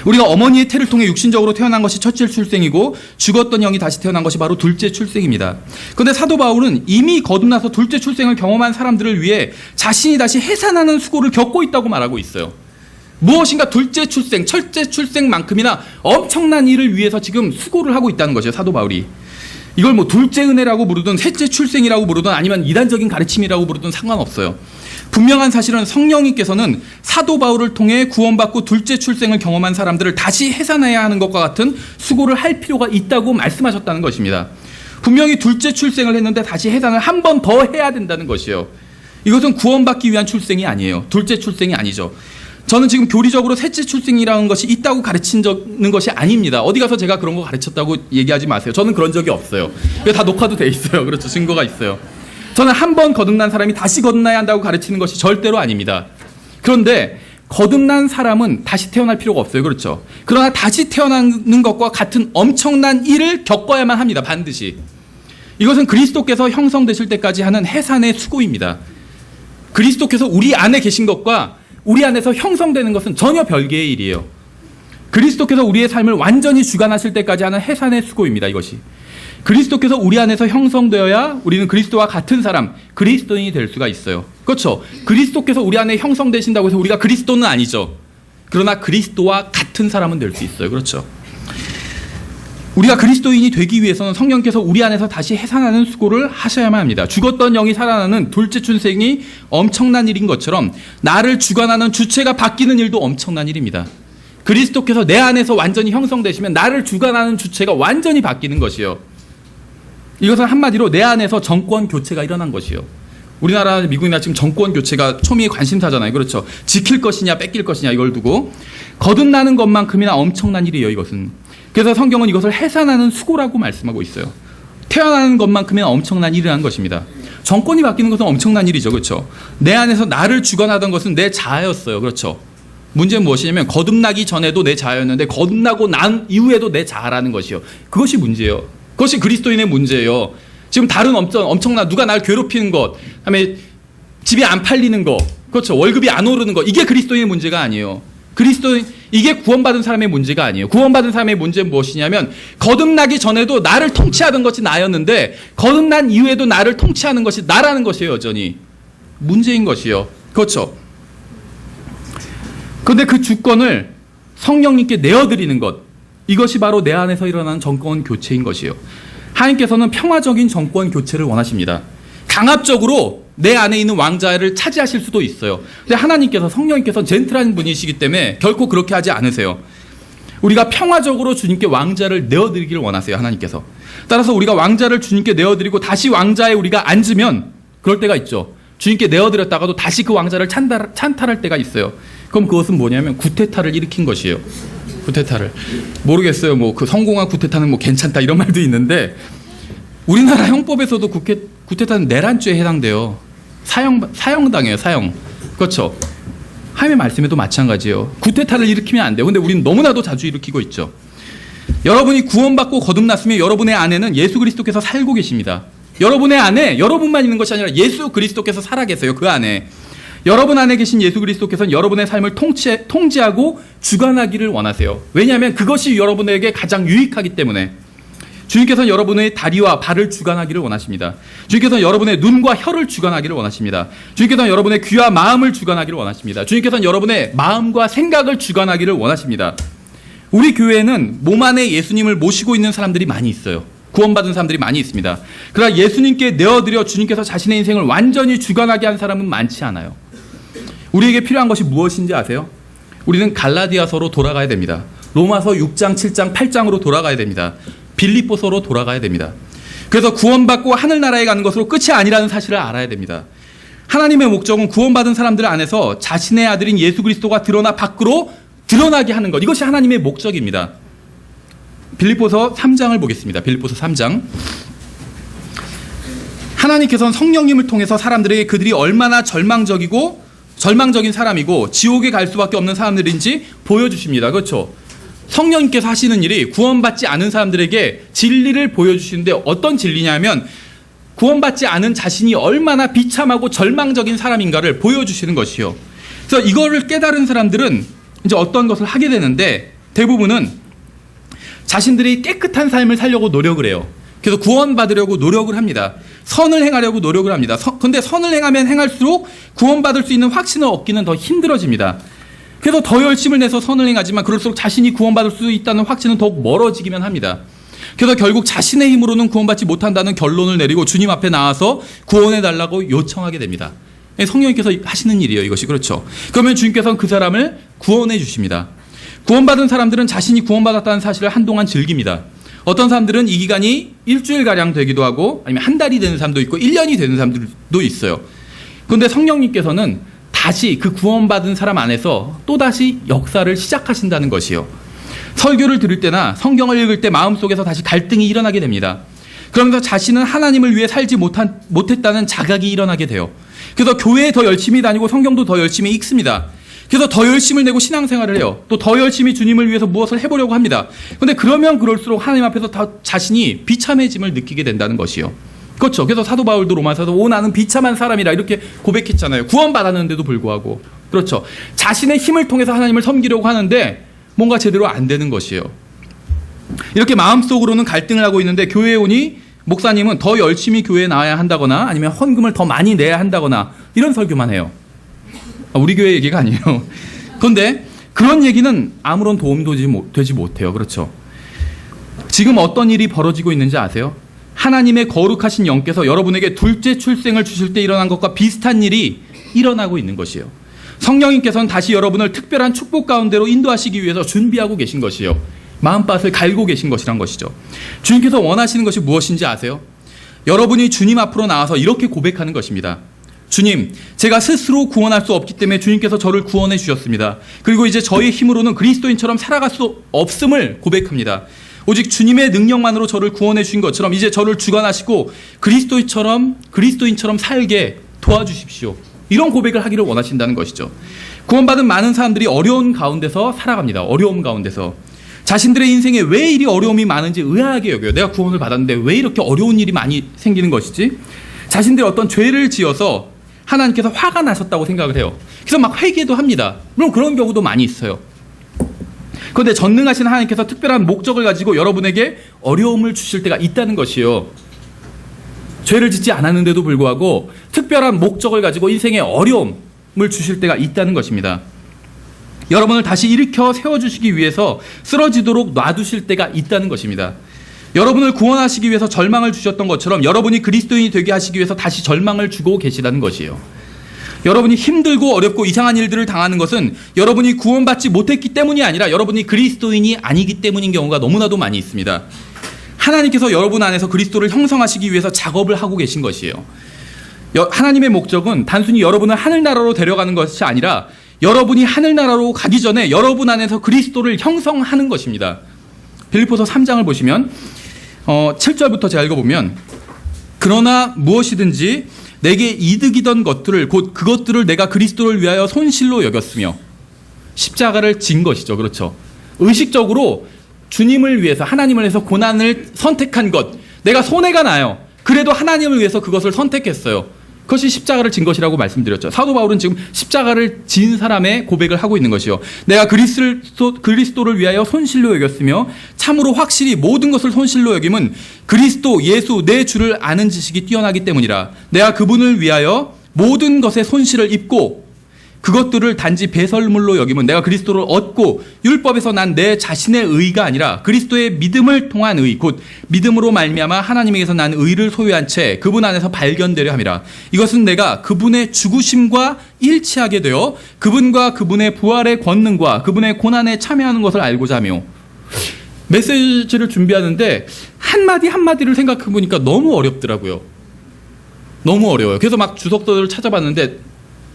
우리가 어머니의 태를 통해 육신적으로 태어난 것이 첫째 출생이고 죽었던 영이 다시 태어난 것이 바로 둘째 출생입니다. 그런데 사도 바울은 이미 거듭나서 둘째 출생을 경험한 사람들을 위해 자신이 다시 해산하는 수고를 겪고 있다고 말하고 있어요. 무엇인가 둘째 출생, 첫째 출생만큼이나 엄청난 일을 위해서 지금 수고를 하고 있다는 것이에요. 사도 바울이. 이걸 뭐 둘째 은혜라고 부르든 셋째 출생이라고 부르든 아니면 이단적인 가르침이라고 부르든 상관없어요. 분명한 사실은 성령님께서는 사도 바울을 통해 구원받고 둘째 출생을 경험한 사람들을 다시 해산해야 하는 것과 같은 수고를 할 필요가 있다고 말씀하셨다는 것입니다. 분명히 둘째 출생을 했는데 다시 해산을 한 번 더 해야 된다는 것이에요. 이것은 구원받기 위한 출생이 아니에요. 둘째 출생이 아니죠. 저는 지금 교리적으로 셋째 출생이라는 것이 있다고 가르치는 것이 아닙니다. 어디 가서 제가 그런 거 가르쳤다고 얘기하지 마세요. 저는 그런 적이 없어요. 다 녹화도 돼 있어요. 그렇죠. 증거가 있어요. 저는 한 번 거듭난 사람이 다시 거듭나야 한다고 가르치는 것이 절대로 아닙니다. 그런데 거듭난 사람은 다시 태어날 필요가 없어요. 그렇죠. 그러나 다시 태어나는 것과 같은 엄청난 일을 겪어야만 합니다. 반드시. 이것은 그리스도께서 형성되실 때까지 하는 해산의 수고입니다. 그리스도께서 우리 안에 계신 것과 우리 안에서 형성되는 것은 전혀 별개의 일이에요. 그리스도께서 우리의 삶을 완전히 주관하실 때까지 하는 해산의 수고입니다. 이것이. 그리스도께서 우리 안에서 형성되어야 우리는 그리스도와 같은 사람, 그리스도인이 될 수가 있어요. 그렇죠. 그리스도께서 우리 안에 형성되신다고 해서 우리가 그리스도는 아니죠. 그러나 그리스도와 같은 사람은 될 수 있어요. 그렇죠. 우리가 그리스도인이 되기 위해서는 성령께서 우리 안에서 다시 해산하는 수고를 하셔야만 합니다. 죽었던 영이 살아나는 둘째 출생이 엄청난 일인 것처럼 나를 주관하는 주체가 바뀌는 일도 엄청난 일입니다. 그리스도께서 내 안에서 완전히 형성되시면 나를 주관하는 주체가 완전히 바뀌는 것이요. 이것은 한마디로 내 안에서 정권 교체가 일어난 것이요. 우리나라, 미국이나 지금 정권 교체가 초미의 관심사잖아요. 그렇죠. 지킬 것이냐 뺏길 것이냐 이걸 두고 거듭나는 것만큼이나 엄청난 일이에요. 이것은. 그래서 성경은 이것을 해산하는 수고라고 말씀하고 있어요. 태어나는 것만큼이나 엄청난 일을 한 것입니다. 정권이 바뀌는 것은 엄청난 일이죠. 그렇죠. 내 안에서 나를 주관하던 것은 내 자아였어요. 그렇죠. 문제는 무엇이냐면 거듭나기 전에도 내 자아였는데 거듭나고 난 이후에도 내 자아라는 것이요. 그것이 문제예요. 그것이 그리스도인의 문제예요. 지금 다른 엄청난 누가 날 괴롭히는 것, 그다음에 집이 안 팔리는 것, 그렇죠. 월급이 안 오르는 것, 이게 그리스도인의 문제가 아니에요. 그리스도인, 이게 구원받은 사람의 문제가 아니에요. 구원받은 사람의 문제는 무엇이냐면 거듭나기 전에도 나를 통치하던 것이 나였는데 거듭난 이후에도 나를 통치하는 것이 나라는 것이에요. 여전히 문제인 것이요. 그렇죠. 그런데 그 주권을 성령님께 내어드리는 것, 이것이 바로 내 안에서 일어나는 정권 교체인 것이에요. 하나님께서는 평화적인 정권 교체를 원하십니다. 강압적으로 내 안에 있는 왕자를 차지하실 수도 있어요. 근데 하나님께서, 성령님께서 젠틀한 분이시기 때문에 결코 그렇게 하지 않으세요. 우리가 평화적으로 주님께 왕자를 내어드리기를 원하세요, 하나님께서. 따라서 우리가 왕자를 주님께 내어드리고 다시 왕자에 우리가 앉으면 그럴 때가 있죠. 주님께 내어드렸다가도 다시 그 왕자를 찬탈할 때가 있어요. 그럼 그것은 뭐냐면 구테타를 일으킨 것이에요. 구테타를. 모르겠어요. 뭐 그 성공한 구테타는 뭐 괜찮다 이런 말도 있는데, 우리나라 형법에서도 구테타는 내란죄에 해당돼요. 사형당해요, 사형. 그렇죠. 하나님의 말씀에도 마찬가지예요. 구테타를 일으키면 안 돼요. 근데 우리는 너무나도 자주 일으키고 있죠. 여러분이 구원받고 거듭났으면 여러분의 안에는 예수 그리스도께서 살고 계십니다. 여러분의 안에 여러분만 있는 것이 아니라 예수 그리스도께서 살아 계세요. 그 안에. 여러분 안에 계신 예수 그리스도께서는 여러분의 삶을 통치하고 주관하기를 원하세요. 왜냐하면 그것이 여러분에게 가장 유익하기 때문에. 주님께서는 여러분의 다리와 발을 주관하기를 원하십니다. 주님께서는 여러분의 눈과 혀를 주관하기를 원하십니다. 주님께서는 여러분의 귀와 마음을 주관하기를 원하십니다. 주님께서는 여러분의 마음과 생각을 주관하기를 원하십니다. 우리 교회에는 몸 안에 예수님을 모시고 있는 사람들이 많이 있어요. 구원받은 사람들이 많이 있습니다. 그러나 예수님께 내어드려 주님께서 자신의 인생을 완전히 주관하게 한 사람은 많지 않아요. 우리에게 필요한 것이 무엇인지 아세요? 우리는 갈라디아서로 돌아가야 됩니다. 로마서 6장, 7장, 8장으로 돌아가야 됩니다. 빌립보서로 돌아가야 됩니다. 그래서 구원받고 하늘나라에 가는 것으로 끝이 아니라는 사실을 알아야 됩니다. 하나님의 목적은 구원받은 사람들 안에서 자신의 아들인 예수 그리스도가 드러나 밖으로 드러나게 하는 것, 이것이 하나님의 목적입니다. 빌립보서 3장을 보겠습니다. 빌립보서 3장. 하나님께서는 성령님을 통해서 사람들에게 그들이 얼마나 절망적인 사람이고 지옥에 갈 수밖에 없는 사람들인지 보여주십니다. 그렇죠? 성령님께서 하시는 일이 구원받지 않은 사람들에게 진리를 보여주시는데, 어떤 진리냐면 구원받지 않은 자신이 얼마나 비참하고 절망적인 사람인가를 보여주시는 것이요. 그래서 이거를 깨달은 사람들은 이제 어떤 것을 하게 되는데, 대부분은 자신들이 깨끗한 삶을 살려고 노력을 해요. 그래서 구원받으려고 노력을 합니다. 선을 행하려고 노력을 합니다. 그런데 선을 행하면 행할수록 구원받을 수 있는 확신을 얻기는 더 힘들어집니다. 그래서 더 열심을 내서 선을 행하지만 그럴수록 자신이 구원받을 수 있다는 확신은 더욱 멀어지기만 합니다. 그래서 결국 자신의 힘으로는 구원받지 못한다는 결론을 내리고 주님 앞에 나와서 구원해달라고 요청하게 됩니다. 성령님께서 하시는 일이에요, 이것이. 그렇죠. 그러면 주님께서는 그 사람을 구원해 주십니다. 구원받은 사람들은 자신이 구원받았다는 사실을 한동안 즐깁니다. 어떤 사람들은 이 기간이 일주일가량 되기도 하고, 아니면 한 달이 되는 사람도 있고 1년이 되는 사람들도 있어요. 그런데 성령님께서는 다시 그 구원받은 사람 안에서 또다시 역사를 시작하신다는 것이요. 설교를 들을 때나 성경을 읽을 때 마음속에서 다시 갈등이 일어나게 됩니다. 그러면서 자신은 하나님을 위해 살지 못했다는 자각이 일어나게 돼요. 그래서 교회에 더 열심히 다니고 성경도 더 열심히 읽습니다. 그래서 더 열심을 내고 신앙생활을 해요. 또 더 열심히 주님을 위해서 무엇을 해보려고 합니다. 그런데 그러면 그럴수록 하나님 앞에서 더 자신이 비참해짐을 느끼게 된다는 것이요. 그렇죠. 그래서 사도 바울도 로마서에서 나는 비참한 사람이라 이렇게 고백했잖아요. 구원받았는데도 불구하고. 그렇죠. 자신의 힘을 통해서 하나님을 섬기려고 하는데 뭔가 제대로 안 되는 것이에요. 이렇게 마음속으로는 갈등을 하고 있는데 교회에 오니 목사님은 더 열심히 교회에 나와야 한다거나 아니면 헌금을 더 많이 내야 한다거나 이런 설교만 해요. 우리 교회 얘기가 아니에요. 그런데 그런 얘기는 아무런 도움도 되지 못해요. 그렇죠. 지금 어떤 일이 벌어지고 있는지 아세요? 하나님의 거룩하신 영께서 여러분에게 둘째 출생을 주실 때 일어난 것과 비슷한 일이 일어나고 있는 것이에요. 성령님께서는 다시 여러분을 특별한 축복 가운데로 인도하시기 위해서 준비하고 계신 것이에요. 마음밭을 갈고 계신 것이란 것이죠. 주님께서 원하시는 것이 무엇인지 아세요? 여러분이 주님 앞으로 나와서 이렇게 고백하는 것입니다. 주님, 제가 스스로 구원할 수 없기 때문에 주님께서 저를 구원해 주셨습니다. 그리고 이제 저의 힘으로는 그리스도인처럼 살아갈 수 없음을 고백합니다. 오직 주님의 능력만으로 저를 구원해 주신 것처럼 이제 저를 주관하시고 그리스도인처럼 살게 도와주십시오. 이런 고백을 하기를 원하신다는 것이죠. 구원받은 많은 사람들이 어려운 가운데서 살아갑니다. 어려움 가운데서. 자신들의 인생에 왜 이리 어려움이 많은지 의아하게 여겨요. 내가 구원을 받았는데 왜 이렇게 어려운 일이 많이 생기는 것이지? 자신들이 어떤 죄를 지어서 하나님께서 화가 나셨다고 생각을 해요. 그래서 막 회개도 합니다. 물론 그런 경우도 많이 있어요. 그런데 전능하신 하나님께서 특별한 목적을 가지고 여러분에게 어려움을 주실 때가 있다는 것이요. 죄를 짓지 않았는데도 불구하고 특별한 목적을 가지고 인생에 어려움을 주실 때가 있다는 것입니다. 여러분을 다시 일으켜 세워주시기 위해서 쓰러지도록 놔두실 때가 있다는 것입니다. 여러분을 구원하시기 위해서 절망을 주셨던 것처럼 여러분이 그리스도인이 되게 하시기 위해서 다시 절망을 주고 계시다는 것이에요. 여러분이 힘들고 어렵고 이상한 일들을 당하는 것은 여러분이 구원받지 못했기 때문이 아니라 여러분이 그리스도인이 아니기 때문인 경우가 너무나도 많이 있습니다. 하나님께서 여러분 안에서 그리스도를 형성하시기 위해서 작업을 하고 계신 것이에요. 하나님의 목적은 단순히 여러분을 하늘나라로 데려가는 것이 아니라 여러분이 하늘나라로 가기 전에 여러분 안에서 그리스도를 형성하는 것입니다. 빌립보서 3장을 보시면 7절부터 제가 읽어보면 그러나 무엇이든지 내게 이득이던 것들을 곧 그것들을 내가 그리스도를 위하여 손실로 여겼으며 십자가를 진 것이죠. 그렇죠. 의식적으로 주님을 위해서 하나님을 위해서 고난을 선택한 것 내가 손해가 나요. 그래도 하나님을 위해서 그것을 선택했어요. 그것이 십자가를 진 것이라고 말씀드렸죠. 사도 바울은 지금 십자가를 진 사람의 고백을 하고 있는 것이요. 내가 그리스도를 위하여 손실로 여겼으며 참으로 확실히 모든 것을 손실로 여김은 그리스도 예수 내 주를 아는 지식이 뛰어나기 때문이라. 내가 그분을 위하여 모든 것의 손실을 입고 그것들을 단지 배설물로 여김은 내가 그리스도를 얻고 율법에서 난 내 자신의 의가 아니라 그리스도의 믿음을 통한 의 곧 믿음으로 말미암아 하나님에게서 난 의를 소유한 채 그분 안에서 발견되려 함이라. 이것은 내가 그분의 죽으심과 일치하게 되어 그분과 그분의 부활의 권능과 그분의 고난에 참여하는 것을 알고자 하며. 메시지를 준비하는데 한마디 한마디를 생각해 보니까 너무 어렵더라고요. 너무 어려워요. 그래서 막 주석서를 찾아봤는데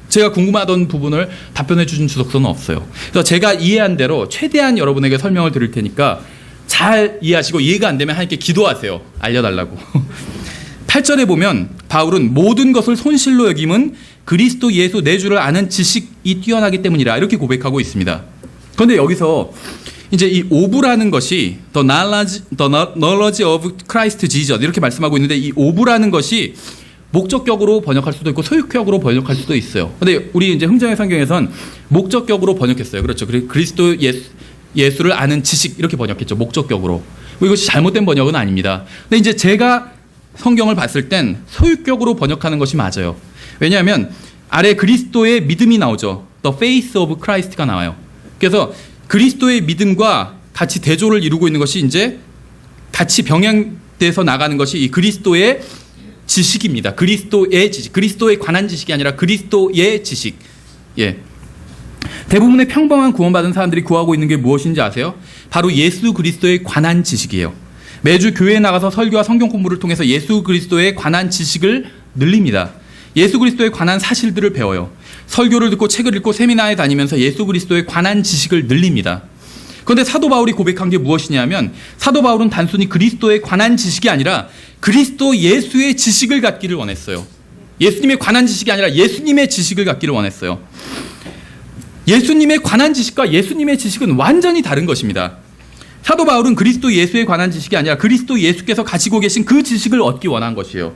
제가 궁금하던 부분을 답변해 주신 주석서는 없어요. 그래서 제가 이해한 대로 최대한 여러분에게 설명을 드릴 테니까 잘 이해하시고 이해가 안 되면 하나님께 기도하세요. 알려달라고. 8절에 보면 바울은 모든 것을 손실로 여김은 그리스도 예수 내 주를 아는 지식이 뛰어나기 때문이라 이렇게 고백하고 있습니다. 그런데 여기서 이제 이 오브라는 것이 the knowledge of Christ Jesus 이렇게 말씀하고 있는데 이 오브라는 것이 목적격으로 번역할 수도 있고 소유격으로 번역할 수도 있어요. 근데 우리 이제 흥정의 성경에선 목적격으로 번역했어요. 그렇죠. 그리스도 예수를 아는 지식 이렇게 번역했죠. 목적격으로. 이것이 잘못된 번역은 아닙니다. 근데 이제 제가 성경을 봤을 땐 소유격으로 번역하는 것이 맞아요. 왜냐하면 아래 그리스도의 믿음이 나오죠. The faith of Christ가 나와요. 그래서 그리스도의 믿음과 같이 대조를 이루고 있는 것이 이제 같이 병행돼서 나가는 것이 이 그리스도의 지식입니다. 그리스도의 지식. 그리스도에 관한 지식이 아니라 그리스도의 지식. 예. 대부분의 평범한 구원받은 사람들이 구하고 있는 게 무엇인지 아세요? 바로 예수 그리스도에 관한 지식이에요. 매주 교회에 나가서 설교와 성경 공부를 통해서 예수 그리스도에 관한 지식을 늘립니다. 예수 그리스도에 관한 사실들을 배워요. 설교를 듣고 책을 읽고 세미나에 다니면서 예수 그리스도에 관한 지식을 늘립니다. 그런데 사도 바울이 고백한 게 무엇이냐면 사도 바울은 단순히 그리스도에 관한 지식이 아니라 그리스도 예수의 지식을 갖기를 원했어요. 예수님에 관한 지식이 아니라 예수님의 지식을 갖기를 원했어요. 예수님에 관한 지식과 예수님의 지식은 완전히 다른 것입니다. 사도 바울은 그리스도 예수에 관한 지식이 아니라 그리스도 예수께서 가지고 계신 그 지식을 얻기 원한 것이에요.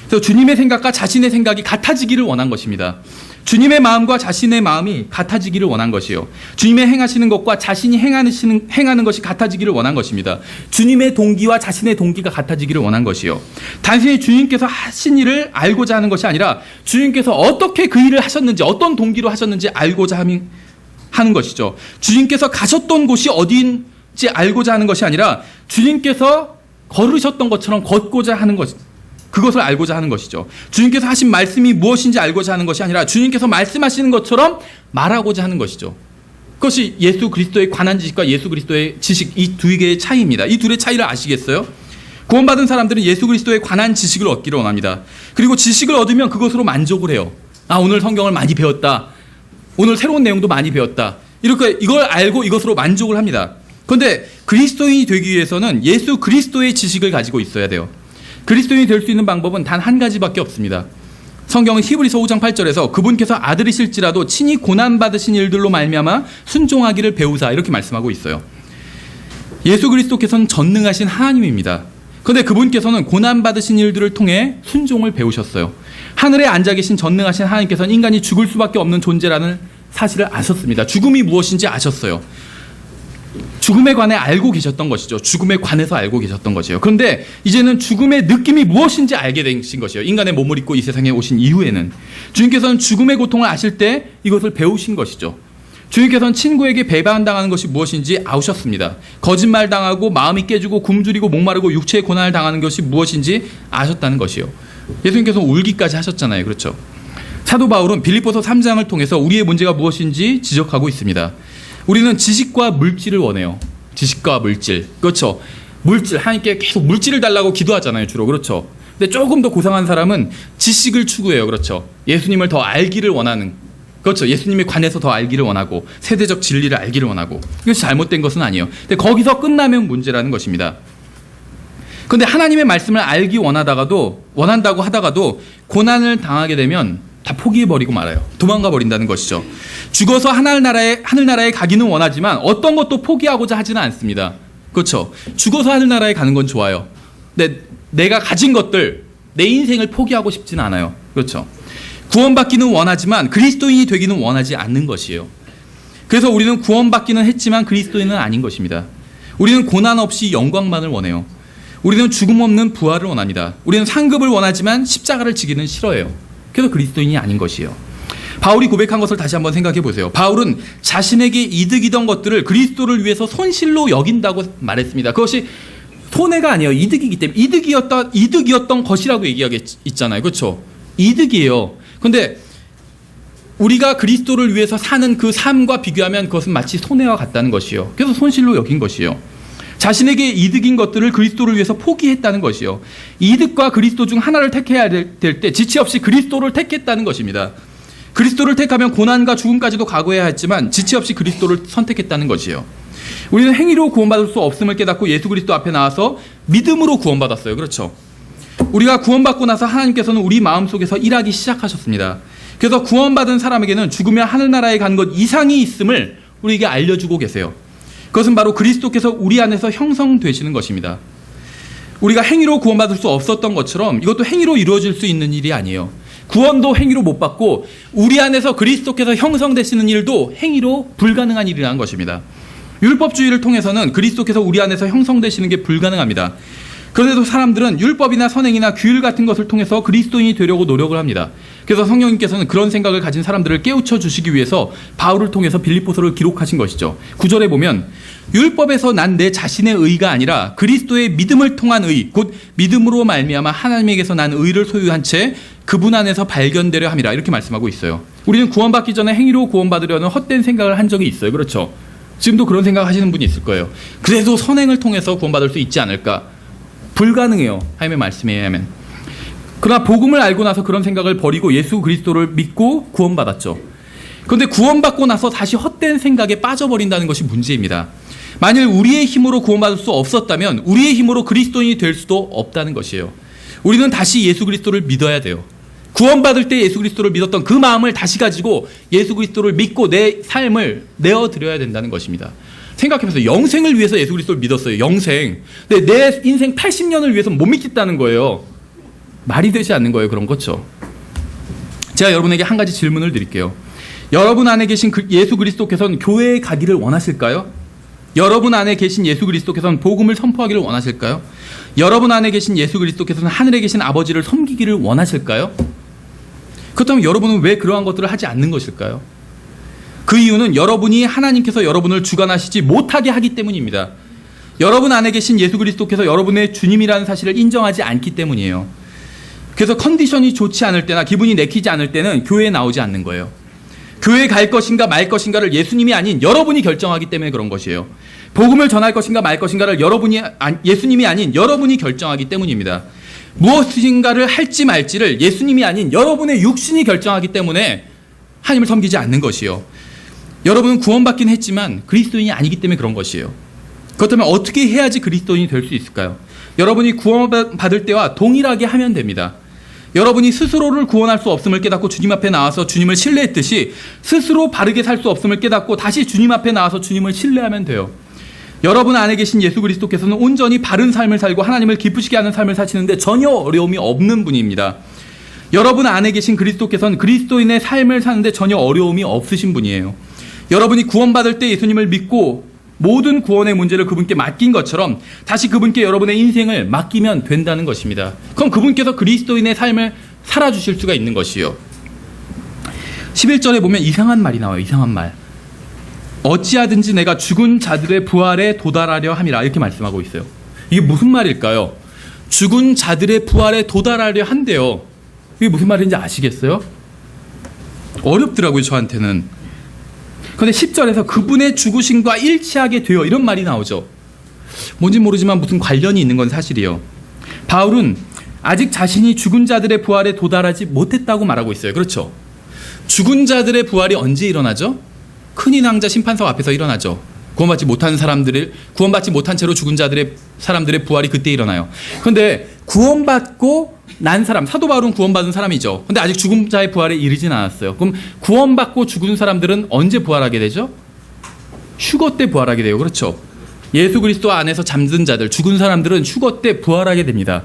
그래서 주님의 생각과 자신의 생각이 같아지기를 원한 것입니다. 주님의 마음과 자신의 마음이 같아지기를 원한 것이요. 주님의 행하시는 것과 자신이 행하는 것이 같아지기를 원한 것입니다. 주님의 동기와 자신의 동기가 같아지기를 원한 것이요. 단순히 주님께서 하신 일을 알고자 하는 것이 아니라 주님께서 어떻게 그 일을 하셨는지 어떤 동기로 하셨는지 알고자 하는 것이죠. 주님께서 가셨던 곳이 어디인지 알고자 하는 것이 아니라 주님께서 걸으셨던 것처럼 걷고자 하는 것입니다. 그것을 알고자 하는 것이죠. 주님께서 하신 말씀이 무엇인지 알고자 하는 것이 아니라 주님께서 말씀하시는 것처럼 말하고자 하는 것이죠. 그것이 예수 그리스도에 관한 지식과 예수 그리스도의 지식 이 두 개의 차이입니다. 이 둘의 차이를 아시겠어요? 구원받은 사람들은 예수 그리스도에 관한 지식을 얻기를 원합니다. 그리고 지식을 얻으면 그것으로 만족을 해요. 아, 오늘 성경을 많이 배웠다. 오늘 새로운 내용도 많이 배웠다. 이렇게 이걸 알고 이것으로 만족을 합니다. 그런데 그리스도인이 되기 위해서는 예수 그리스도의 지식을 가지고 있어야 돼요. 그리스도인이 될 수 있는 방법은 단 한 가지밖에 없습니다. 성경은 히브리서 5장 8절에서 그분께서 아들이실지라도 친히 고난받으신 일들로 말미암아 순종하기를 배우사 이렇게 말씀하고 있어요. 예수 그리스도께서는 전능하신 하나님입니다. 그런데 그분께서는 고난받으신 일들을 통해 순종을 배우셨어요. 하늘에 앉아 계신 전능하신 하나님께서는 인간이 죽을 수밖에 없는 존재라는 사실을 아셨습니다. 죽음이 무엇인지 아셨어요. 죽음에 관해 알고 계셨던 것이죠. 죽음에 관해서 알고 계셨던 것이에요. 그런데 이제는 죽음의 느낌이 무엇인지 알게 되신 것이에요. 인간의 몸을 입고 이 세상에 오신 이후에는 주님께서는 죽음의 고통을 아실 때 이것을 배우신 것이죠. 주님께서는 친구에게 배반당하는 것이 무엇인지 아우셨습니다. 거짓말당하고 마음이 깨지고 굶주리고 목마르고 육체의 고난을 당하는 것이 무엇인지 아셨다는 것이요. 예수님께서 울기까지 하셨잖아요. 그렇죠? 사도 바울은 빌립보서 3장을 통해서 우리의 문제가 무엇인지 지적하고 있습니다. 우리는 지식과 물질을 원해요. 지식과 물질. 그렇죠? 물질, 하나님께 계속 물질을 달라고 기도하잖아요. 주로. 그렇죠? 근데 조금 더 고상한 사람은 지식을 추구해요. 그렇죠? 예수님을 더 알기를 원하는, 그렇죠? 예수님에 관해서 더 알기를 원하고 세대적 진리를 알기를 원하고, 이것이 잘못된 것은 아니에요. 근데 거기서 끝나면 문제라는 것입니다. 그런데 하나님의 말씀을 알기 원한다고 하다가도 고난을 당하게 되면 다 포기해버리고 말아요. 도망가 버린다는 것이죠. 죽어서 하늘나라에 가기는 원하지만 어떤 것도 포기하고자 하지는 않습니다. 그렇죠? 죽어서 하늘나라에 가는 건 좋아요. 근데 내가 가진 것들, 내 인생을 포기하고 싶지는 않아요. 그렇죠? 구원받기는 원하지만 그리스도인이 되기는 원하지 않는 것이에요. 그래서 우리는 구원받기는 했지만 그리스도인은 아닌 것입니다. 우리는 고난 없이 영광만을 원해요. 우리는 죽음 없는 부활을 원합니다. 우리는 상급을 원하지만 십자가를 지기는 싫어해요. 그래서 그리스도인이 아닌 것이에요. 바울이 고백한 것을 다시 한번 생각해 보세요. 바울은 자신에게 이득이던 것들을 그리스도를 위해서 손실로 여긴다고 말했습니다. 그것이 손해가 아니에요. 이득이기 때문에 이득이었던 것이라고 얘기하겠잖아요. 그렇죠? 이득이에요. 그런데 우리가 그리스도를 위해서 사는 그 삶과 비교하면 그것은 마치 손해와 같다는 것이요. 그래서 손실로 여긴 것이요. 자신에게 이득인 것들을 그리스도를 위해서 포기했다는 것이요. 이득과 그리스도 중 하나를 택해야 될 때 지체 없이 그리스도를 택했다는 것입니다. 그리스도를 택하면 고난과 죽음까지도 각오해야 했지만 지체 없이 그리스도를 선택했다는 것이요. 우리는 행위로 구원받을 수 없음을 깨닫고 예수 그리스도 앞에 나와서 믿음으로 구원받았어요. 그렇죠? 우리가 구원받고 나서 하나님께서는 우리 마음속에서 일하기 시작하셨습니다. 그래서 구원받은 사람에게는 죽으면 하늘나라에 간 것 이상이 있음을 우리에게 알려주고 계세요. 그것은 바로 그리스도께서 우리 안에서 형성되시는 것입니다. 우리가 행위로 구원받을 수 없었던 것처럼 이것도 행위로 이루어질 수 있는 일이 아니에요. 구원도 행위로 못 받고 우리 안에서 그리스도께서 형성되시는 일도 행위로 불가능한 일이라는 것입니다. 율법주의를 통해서는 그리스도께서 우리 안에서 형성되시는 게 불가능합니다. 그런데도 사람들은 율법이나 선행이나 규율 같은 것을 통해서 그리스도인이 되려고 노력을 합니다. 그래서 성령님께서는 그런 생각을 가진 사람들을 깨우쳐 주시기 위해서 바울을 통해서 빌립보서를 기록하신 것이죠. 9절에 보면 율법에서 난 내 자신의 의가 아니라 그리스도의 믿음을 통한 의, 곧 믿음으로 말미암아 하나님에게서 난 의를 소유한 채 그분 안에서 발견되려 함이라, 이렇게 말씀하고 있어요. 우리는 구원받기 전에 행위로 구원받으려는 헛된 생각을 한 적이 있어요. 그렇죠? 지금도 그런 생각 하시는 분이 있을 거예요. 그래도 선행을 통해서 구원받을 수 있지 않을까? 불가능해요. 하나님의 말씀에 의하면. 그러나 복음을 알고 나서 그런 생각을 버리고 예수 그리스도를 믿고 구원받았죠. 그런데 구원받고 나서 다시 헛된 생각에 빠져버린다는 것이 문제입니다. 만일 우리의 힘으로 구원받을 수 없었다면 우리의 힘으로 그리스도인이 될 수도 없다는 것이에요. 우리는 다시 예수 그리스도를 믿어야 돼요. 구원받을 때 예수 그리스도를 믿었던 그 마음을 다시 가지고 예수 그리스도를 믿고 내 삶을 내어드려야 된다는 것입니다. 생각해보세요. 영생을 위해서 예수 그리스도를 믿었어요. 영생. 근데 내 인생 80년을 위해서 못 믿겠다는 거예요. 말이 되지 않는 거예요. 그런 거죠. 제가 여러분에게 한 가지 질문을 드릴게요. 여러분 안에 계신 예수 그리스도께서는 교회에 가기를 원하실까요? 여러분 안에 계신 예수 그리스도께서는 복음을 선포하기를 원하실까요? 여러분 안에 계신 예수 그리스도께서는 하늘에 계신 아버지를 섬기기를 원하실까요? 그렇다면 여러분은 왜 그러한 것들을 하지 않는 것일까요? 그 이유는 여러분이 하나님께서 여러분을 주관하시지 못하게 하기 때문입니다. 여러분 안에 계신 예수 그리스도께서 여러분의 주님이라는 사실을 인정하지 않기 때문이에요. 그래서 컨디션이 좋지 않을 때나 기분이 내키지 않을 때는 교회에 나오지 않는 거예요. 교회에 갈 것인가 말 것인가를 예수님이 아닌 여러분이 결정하기 때문에 그런 것이에요. 복음을 전할 것인가 말 것인가를 예수님이 아닌 여러분이 결정하기 때문입니다. 무엇인가를 할지 말지를 예수님이 아닌 여러분의 육신이 결정하기 때문에 하나님을 섬기지 않는 것이요. 여러분은 구원받긴 했지만 그리스도인이 아니기 때문에 그런 것이에요. 그렇다면 어떻게 해야지 그리스도인이 될 수 있을까요? 여러분이 구원받을 때와 동일하게 하면 됩니다. 여러분이 스스로를 구원할 수 없음을 깨닫고 주님 앞에 나와서 주님을 신뢰했듯이 스스로 바르게 살 수 없음을 깨닫고 다시 주님 앞에 나와서 주님을 신뢰하면 돼요. 여러분 안에 계신 예수 그리스도께서는 온전히 바른 삶을 살고 하나님을 기쁘시게 하는 삶을 사시는데 전혀 어려움이 없는 분입니다. 여러분 안에 계신 그리스도께서는 그리스도인의 삶을 사는데 전혀 어려움이 없으신 분이에요. 여러분이 구원받을 때 예수님을 믿고 모든 구원의 문제를 그분께 맡긴 것처럼 다시 그분께 여러분의 인생을 맡기면 된다는 것입니다. 그럼 그분께서 그리스도인의 삶을 살아주실 수가 있는 것이요. 11절에 보면 이상한 말이 나와요. 이상한 말. 어찌하든지 내가 죽은 자들의 부활에 도달하려 함이라 이렇게 말씀하고 있어요. 이게 무슨 말일까요? 죽은 자들의 부활에 도달하려 한대요. 이게 무슨 말인지 아시겠어요? 어렵더라고요, 저한테는. 그런데 10절에서 그분의 죽으심과 일치하게 되어 이런 말이 나오죠. 뭔지 모르지만 무슨 관련이 있는 건 사실이에요. 바울은 아직 자신이 죽은 자들의 부활에 도달하지 못했다고 말하고 있어요. 그렇죠? 죽은 자들의 부활이 언제 일어나죠? 큰 왕자 심판석 앞에서 일어나죠. 구원받지 못한 채로 죽은 사람들의 부활이 그때 일어나요. 그런데 구원받고 난 사람, 사도 바울은 구원받은 사람이죠. 근데 아직 죽은 자의 부활에 이르진 않았어요. 그럼 구원받고 죽은 사람들은 언제 부활하게 되죠? 휴거 때 부활하게 돼요. 그렇죠? 예수 그리스도 안에서 잠든 자들, 죽은 사람들은 휴거 때 부활하게 됩니다.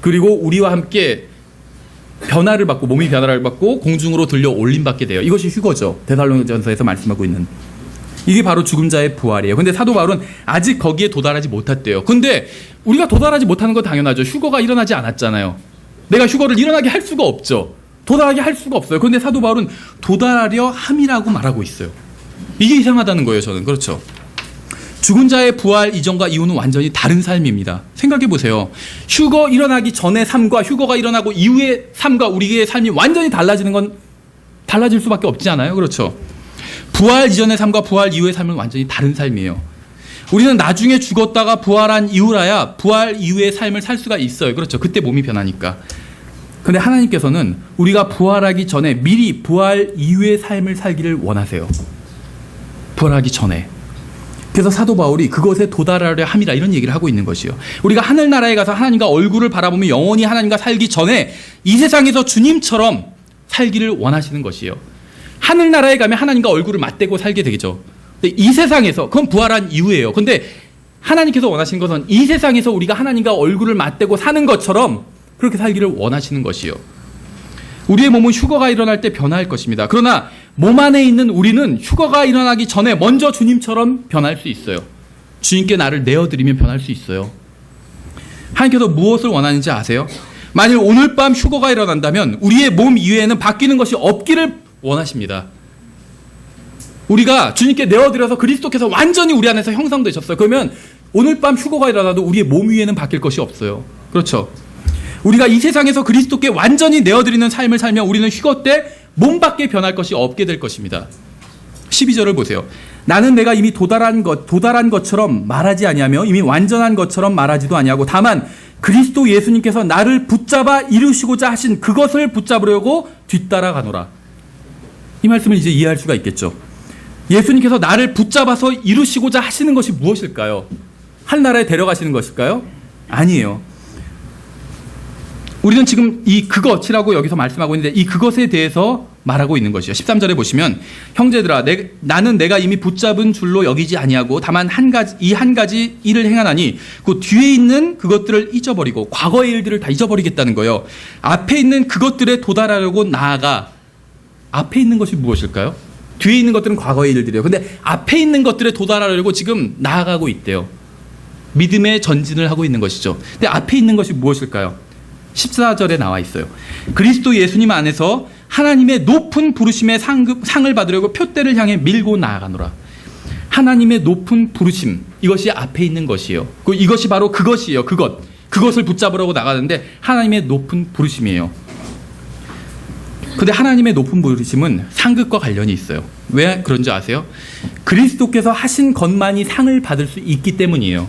그리고 우리와 함께 변화를 받고, 몸이 변화를 받고 공중으로 들려 올림받게 돼요. 이것이 휴거죠. 데살로니가전서에서 말씀하고 있는. 이게 바로 죽은 자의 부활이에요. 근데 사도 바울은 아직 거기에 도달하지 못했대요. 근데 우리가 도달하지 못하는 건 당연하죠. 휴거가 일어나지 않았잖아요. 내가 휴거를 일어나게 할 수가 없죠. 도달하게 할 수가 없어요. 그런데 사도 바울은 도달하려 함이라고 말하고 있어요. 이게 이상하다는 거예요, 저는. 그렇죠? 죽은 자의 부활 이전과 이후는 완전히 다른 삶입니다. 생각해 보세요. 휴거 일어나기 전의 삶과 휴거가 일어나고 이후의 삶과 우리의 삶이 완전히 달라지는 건 달라질 수밖에 없지 않아요? 그렇죠? 부활 이전의 삶과 부활 이후의 삶은 완전히 다른 삶이에요. 우리는 나중에 죽었다가 부활한 이후라야 부활 이후의 삶을 살 수가 있어요. 그렇죠? 그때 몸이 변하니까. 근데 하나님께서는 우리가 부활하기 전에 미리 부활 이후의 삶을 살기를 원하세요. 부활하기 전에. 그래서 사도 바울이 그것에 도달하려 함이라 이런 얘기를 하고 있는 것이요. 우리가 하늘나라에 가서 하나님과 얼굴을 바라보며 영원히 하나님과 살기 전에 이 세상에서 주님처럼 살기를 원하시는 것이요. 하늘나라에 가면 하나님과 얼굴을 맞대고 살게 되겠죠. 근데 이 세상에서, 그건 부활한 이후예요. 근데 하나님께서 원하시는 것은 이 세상에서 우리가 하나님과 얼굴을 맞대고 사는 것처럼 그렇게 살기를 원하시는 것이요. 우리의 몸은 휴거가 일어날 때 변화할 것입니다. 그러나 몸 안에 있는 우리는 휴거가 일어나기 전에 먼저 주님처럼 변할 수 있어요. 주님께 나를 내어드리면 변할 수 있어요. 하나님께서 무엇을 원하는지 아세요? 만일 오늘 밤 휴거가 일어난다면 우리의 몸 이외에는 바뀌는 것이 없기를 원하십니다. 우리가 주님께 내어드려서 그리스도께서 완전히 우리 안에서 형성되셨어요. 그러면 오늘 밤 휴거가 일어나도 우리의 몸 위에는 바뀔 것이 없어요. 그렇죠? 우리가 이 세상에서 그리스도께 완전히 내어드리는 삶을 살면 우리는 휴거 때 몸밖에 변할 것이 없게 될 것입니다. 12절을 보세요. 나는 내가 이미 도달한 것처럼 말하지 아니하며 이미 완전한 것처럼 말하지도 아니하고 다만 그리스도 예수님께서 나를 붙잡아 이루시고자 하신 그것을 붙잡으려고 뒤따라가노라. 이 말씀을 이제 이해할 수가 있겠죠. 예수님께서 나를 붙잡아서 이루시고자 하시는 것이 무엇일까요? 하늘나라에 데려가시는 것일까요? 아니에요. 우리는 지금 이 그것이라고 여기서 말씀하고 있는데 이 그것에 대해서 말하고 있는 것이요. 13절에 보시면 형제들아 나는 내가 이미 붙잡은 줄로 여기지 아니하고 다만 한 가지 일을 행하나니 그 뒤에 있는 그것들을 잊어버리고 과거의 일들을 다 잊어버리겠다는 거예요. 앞에 있는 그것들에 도달하려고 나아가. 앞에 있는 것이 무엇일까요? 뒤에 있는 것들은 과거의 일들이에요. 근데 앞에 있는 것들에 도달하려고 지금 나아가고 있대요. 믿음의 전진을 하고 있는 것이죠. 근데 앞에 있는 것이 무엇일까요? 14절에 나와 있어요. 그리스도 예수님 안에서 하나님의 높은 부르심의 상을 받으려고 표대를 향해 밀고 나아가노라. 하나님의 높은 부르심, 이것이 앞에 있는 것이에요. 이것이 바로 그것이에요. 그것을 붙잡으려고 나가는데 하나님의 높은 부르심이에요. 근데 하나님의 높은 부르심은 상급과 관련이 있어요. 왜 그런지 아세요? 그리스도께서 하신 것만이 상을 받을 수 있기 때문이에요.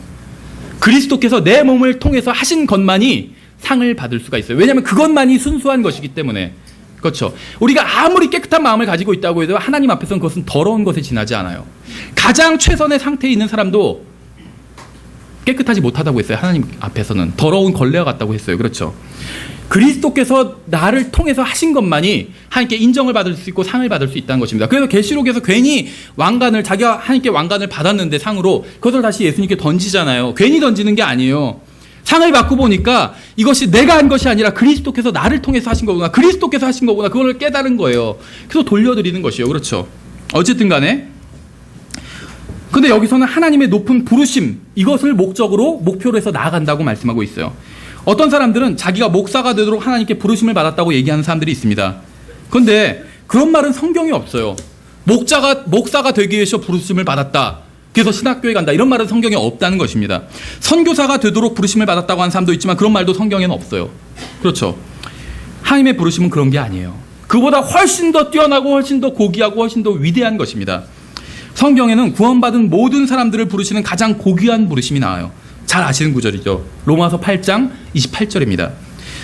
그리스도께서 내 몸을 통해서 하신 것만이 상을 받을 수가 있어요. 왜냐하면 그것만이 순수한 것이기 때문에. 그렇죠. 우리가 아무리 깨끗한 마음을 가지고 있다고 해도 하나님 앞에서는 그것은 더러운 것에 지나지 않아요. 가장 최선의 상태에 있는 사람도 깨끗하지 못하다고 했어요. 하나님 앞에서는 더러운 걸레와 같다고 했어요. 그렇죠. 그리스도께서 나를 통해서 하신 것만이 하나님께 인정을 받을 수 있고 상을 받을 수 있다는 것입니다. 그래서 계시록에서 괜히 자기가 하나님께 왕관을 받았는데 상으로 그것을 다시 예수님께 던지잖아요. 괜히 던지는 게 아니에요. 상을 받고 보니까 이것이 내가 한 것이 아니라 그리스도께서 나를 통해서 하신 거구나. 그리스도께서 하신 거구나. 그걸 깨달은 거예요. 그래서 돌려드리는 것이에요. 그렇죠. 어쨌든 간에. 근데 여기서는 하나님의 높은 부르심, 이것을 목표로 해서 나아간다고 말씀하고 있어요. 어떤 사람들은 자기가 목사가 되도록 하나님께 부르심을 받았다고 얘기하는 사람들이 있습니다. 그런데 그런 말은 성경에 없어요. 목사가 되기 위해서 부르심을 받았다. 그래서 신학교에 간다. 이런 말은 성경에 없다는 것입니다. 선교사가 되도록 부르심을 받았다고 하는 사람도 있지만 그런 말도 성경에는 없어요. 그렇죠. 하나님의 부르심은 그런 게 아니에요. 그보다 훨씬 더 뛰어나고 훨씬 더 고귀하고 훨씬 더 위대한 것입니다. 성경에는 구원받은 모든 사람들을 부르시는 가장 고귀한 부르심이 나와요. 잘 아시는 구절이죠. 로마서 8장 28절입니다.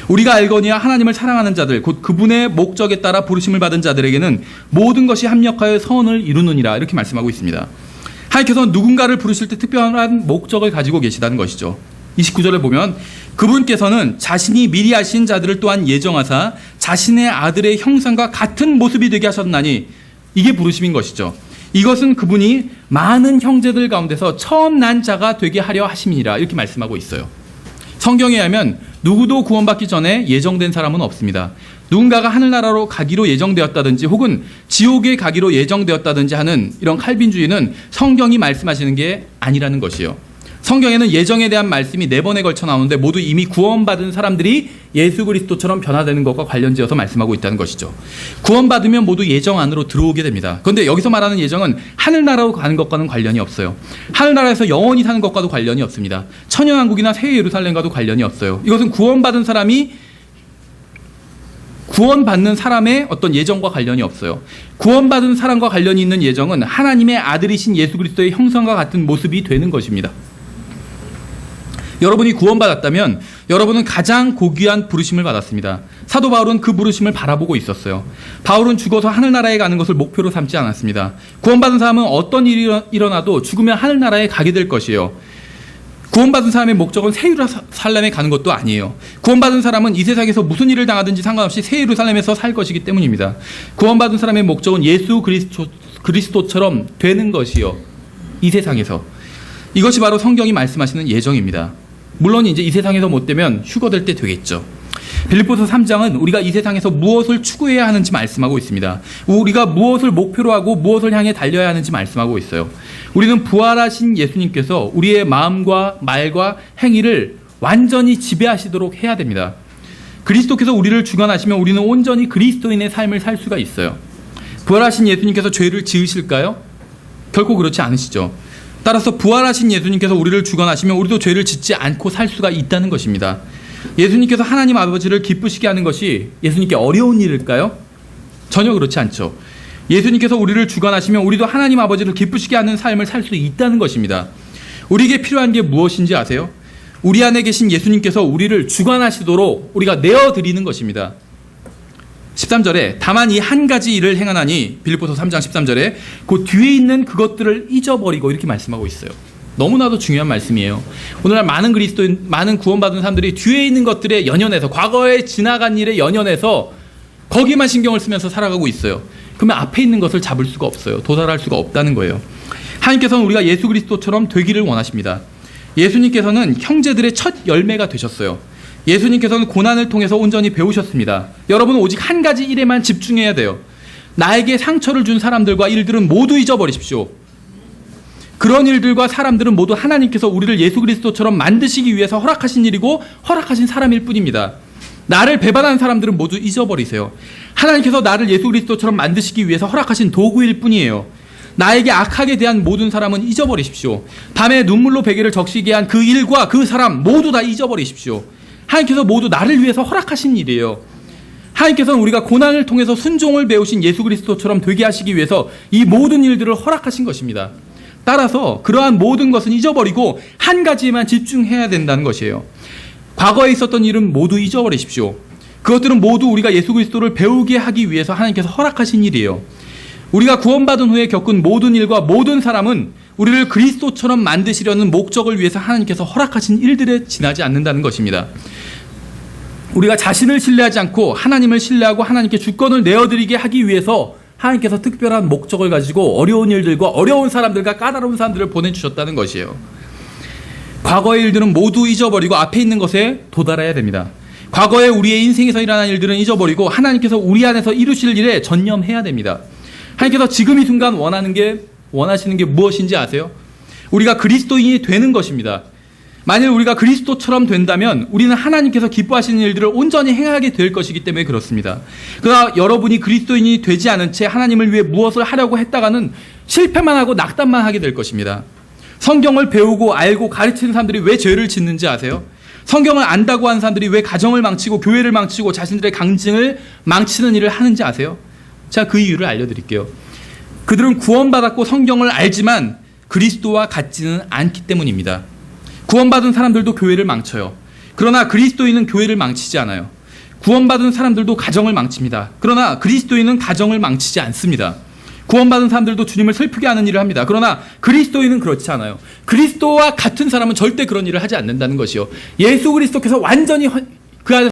우리가 알거니와 하나님을 사랑하는 자들 곧 그분의 목적에 따라 부르심을 받은 자들에게는 모든 것이 합력하여 선을 이루느니라 이렇게 말씀하고 있습니다. 하나님께서 누군가를 부르실 때 특별한 목적을 가지고 계시다는 것이죠. 29절에 보면 그분께서는 자신이 미리 아신 자들을 또한 예정하사 자신의 아들의 형상과 같은 모습이 되게 하셨나니 이게 부르심인 것이죠. 이것은 그분이 많은 형제들 가운데서 처음 난 자가 되게 하려 하심이니라 이렇게 말씀하고 있어요. 성경에 의하면 누구도 구원받기 전에 예정된 사람은 없습니다. 누군가가 하늘나라로 가기로 예정되었다든지 혹은 지옥에 가기로 예정되었다든지 하는 이런 칼빈주의는 성경이 말씀하시는 게 아니라는 것이요. 성경에는 예정에 대한 말씀이 4번에 걸쳐 나오는데 모두 이미 구원받은 사람들이 예수 그리스도처럼 변화되는 것과 관련지어서 말씀하고 있다는 것이죠. 구원받으면 모두 예정 안으로 들어오게 됩니다. 그런데 여기서 말하는 예정은 하늘나라로 가는 것과는 관련이 없어요. 하늘나라에서 영원히 사는 것과도 관련이 없습니다. 천년왕국이나 새 예루살렘과도 관련이 없어요. 이것은 구원받은 사람이 구원받는 사람의 어떤 예정과 관련이 없어요. 구원받은 사람과 관련이 있는 예정은 하나님의 아들이신 예수 그리스도의 형상과 같은 모습이 되는 것입니다. 여러분이 구원받았다면 여러분은 가장 고귀한 부르심을 받았습니다. 사도 바울은 그 부르심을 바라보고 있었어요. 바울은 죽어서 하늘나라에 가는 것을 목표로 삼지 않았습니다. 구원받은 사람은 어떤 일이 일어나도 죽으면 하늘나라에 가게 될 것이에요. 구원받은 사람의 목적은 새 예루살렘에 가는 것도 아니에요. 구원받은 사람은 이 세상에서 무슨 일을 당하든지 상관없이 새 예루살렘에서 살 것이기 때문입니다. 구원받은 사람의 목적은 예수 그리스도처럼 되는 것이요. 이 세상에서. 이것이 바로 성경이 말씀하시는 예정입니다. 물론 이제 이 세상에서 못 되면 휴거될 때 되겠죠. 빌립보서 3장은 우리가 이 세상에서 무엇을 추구해야 하는지 말씀하고 있습니다. 우리가 무엇을 목표로 하고 무엇을 향해 달려야 하는지 말씀하고 있어요. 우리는 부활하신 예수님께서 우리의 마음과 말과 행위를 완전히 지배하시도록 해야 됩니다. 그리스도께서 우리를 주관하시면 우리는 온전히 그리스도인의 삶을 살 수가 있어요. 부활하신 예수님께서 죄를 지으실까요? 결코 그렇지 않으시죠. 따라서 부활하신 예수님께서 우리를 주관하시면 우리도 죄를 짓지 않고 살 수가 있다는 것입니다. 예수님께서 하나님 아버지를 기쁘시게 하는 것이 예수님께 어려운 일일까요? 전혀 그렇지 않죠. 예수님께서 우리를 주관하시면 우리도 하나님 아버지를 기쁘시게 하는 삶을 살 수 있다는 것입니다. 우리에게 필요한 게 무엇인지 아세요? 우리 안에 계신 예수님께서 우리를 주관하시도록 우리가 내어드리는 것입니다. 13절에 다만 이 한 가지 일을 행하나니 빌립보서 3장 13절에 그 뒤에 있는 그것들을 잊어버리고 이렇게 말씀하고 있어요. 너무나도 중요한 말씀이에요. 오늘날 많은 그리스도인, 많은 구원받은 사람들이 뒤에 있는 것들에 연연해서 과거에 지나간 일에 연연해서 거기만 신경을 쓰면서 살아가고 있어요. 그러면 앞에 있는 것을 잡을 수가 없어요. 도달할 수가 없다는 거예요. 하나님께서는 우리가 예수 그리스도처럼 되기를 원하십니다. 예수님께서는 형제들의 첫 열매가 되셨어요. 예수님께서는 고난을 통해서 온전히 배우셨습니다. 여러분은 오직 한 가지 일에만 집중해야 돼요. 나에게 상처를 준 사람들과 일들은 모두 잊어버리십시오. 그런 일들과 사람들은 모두 하나님께서 우리를 예수 그리스도처럼 만드시기 위해서 허락하신 일이고 허락하신 사람일 뿐입니다. 나를 배반한 사람들은 모두 잊어버리세요. 하나님께서 나를 예수 그리스도처럼 만드시기 위해서 허락하신 도구일 뿐이에요. 나에게 악하게 대한 모든 사람은 잊어버리십시오. 밤에 눈물로 베개를 적시게 한 그 일과 그 사람 모두 다 잊어버리십시오. 하나님께서 모두 나를 위해서 허락하신 일이에요. 하나님께서는 우리가 고난을 통해서 순종을 배우신 예수 그리스도처럼 되게 하시기 위해서 이 모든 일들을 허락하신 것입니다. 따라서 그러한 모든 것은 잊어버리고 한 가지에만 집중해야 된다는 것이에요. 과거에 있었던 일은 모두 잊어버리십시오. 그것들은 모두 우리가 예수 그리스도를 배우게 하기 위해서 하나님께서 허락하신 일이에요. 우리가 구원받은 후에 겪은 모든 일과 모든 사람은 우리를 그리스도처럼 만드시려는 목적을 위해서 하나님께서 허락하신 일들에 지나지 않는다는 것입니다. 우리가 자신을 신뢰하지 않고 하나님을 신뢰하고 하나님께 주권을 내어드리게 하기 위해서 하나님께서 특별한 목적을 가지고 어려운 일들과 어려운 사람들과 까다로운 사람들을 보내주셨다는 것이에요. 과거의 일들은 모두 잊어버리고 앞에 있는 것에 도달해야 됩니다. 과거에 우리의 인생에서 일어난 일들은 잊어버리고 하나님께서 우리 안에서 이루실 일에 전념해야 됩니다. 하나님께서 지금 이 순간 원하시는 게 무엇인지 아세요? 우리가 그리스도인이 되는 것입니다. 만일 우리가 그리스도처럼 된다면 우리는 하나님께서 기뻐하시는 일들을 온전히 행하게 될 것이기 때문에 그렇습니다. 그러나 여러분이 그리스도인이 되지 않은 채 하나님을 위해 무엇을 하려고 했다가는 실패만 하고 낙담만 하게 될 것입니다. 성경을 배우고 알고 가르치는 사람들이 왜 죄를 짓는지 아세요? 성경을 안다고 하는 사람들이 왜 가정을 망치고 교회를 망치고 자신들의 강증을 망치는 일을 하는지 아세요? 제가 그 이유를 알려드릴게요. 그들은 구원받았고 성경을 알지만 그리스도와 같지는 않기 때문입니다. 구원받은 사람들도 교회를 망쳐요. 그러나 그리스도인은 교회를 망치지 않아요. 구원받은 사람들도 가정을 망칩니다. 그러나 그리스도인은 가정을 망치지 않습니다. 구원받은 사람들도 주님을 슬프게 하는 일을 합니다. 그러나 그리스도인은 그렇지 않아요. 그리스도와 같은 사람은 절대 그런 일을 하지 않는다는 것이요. 예수 그리스도께서 완전히 그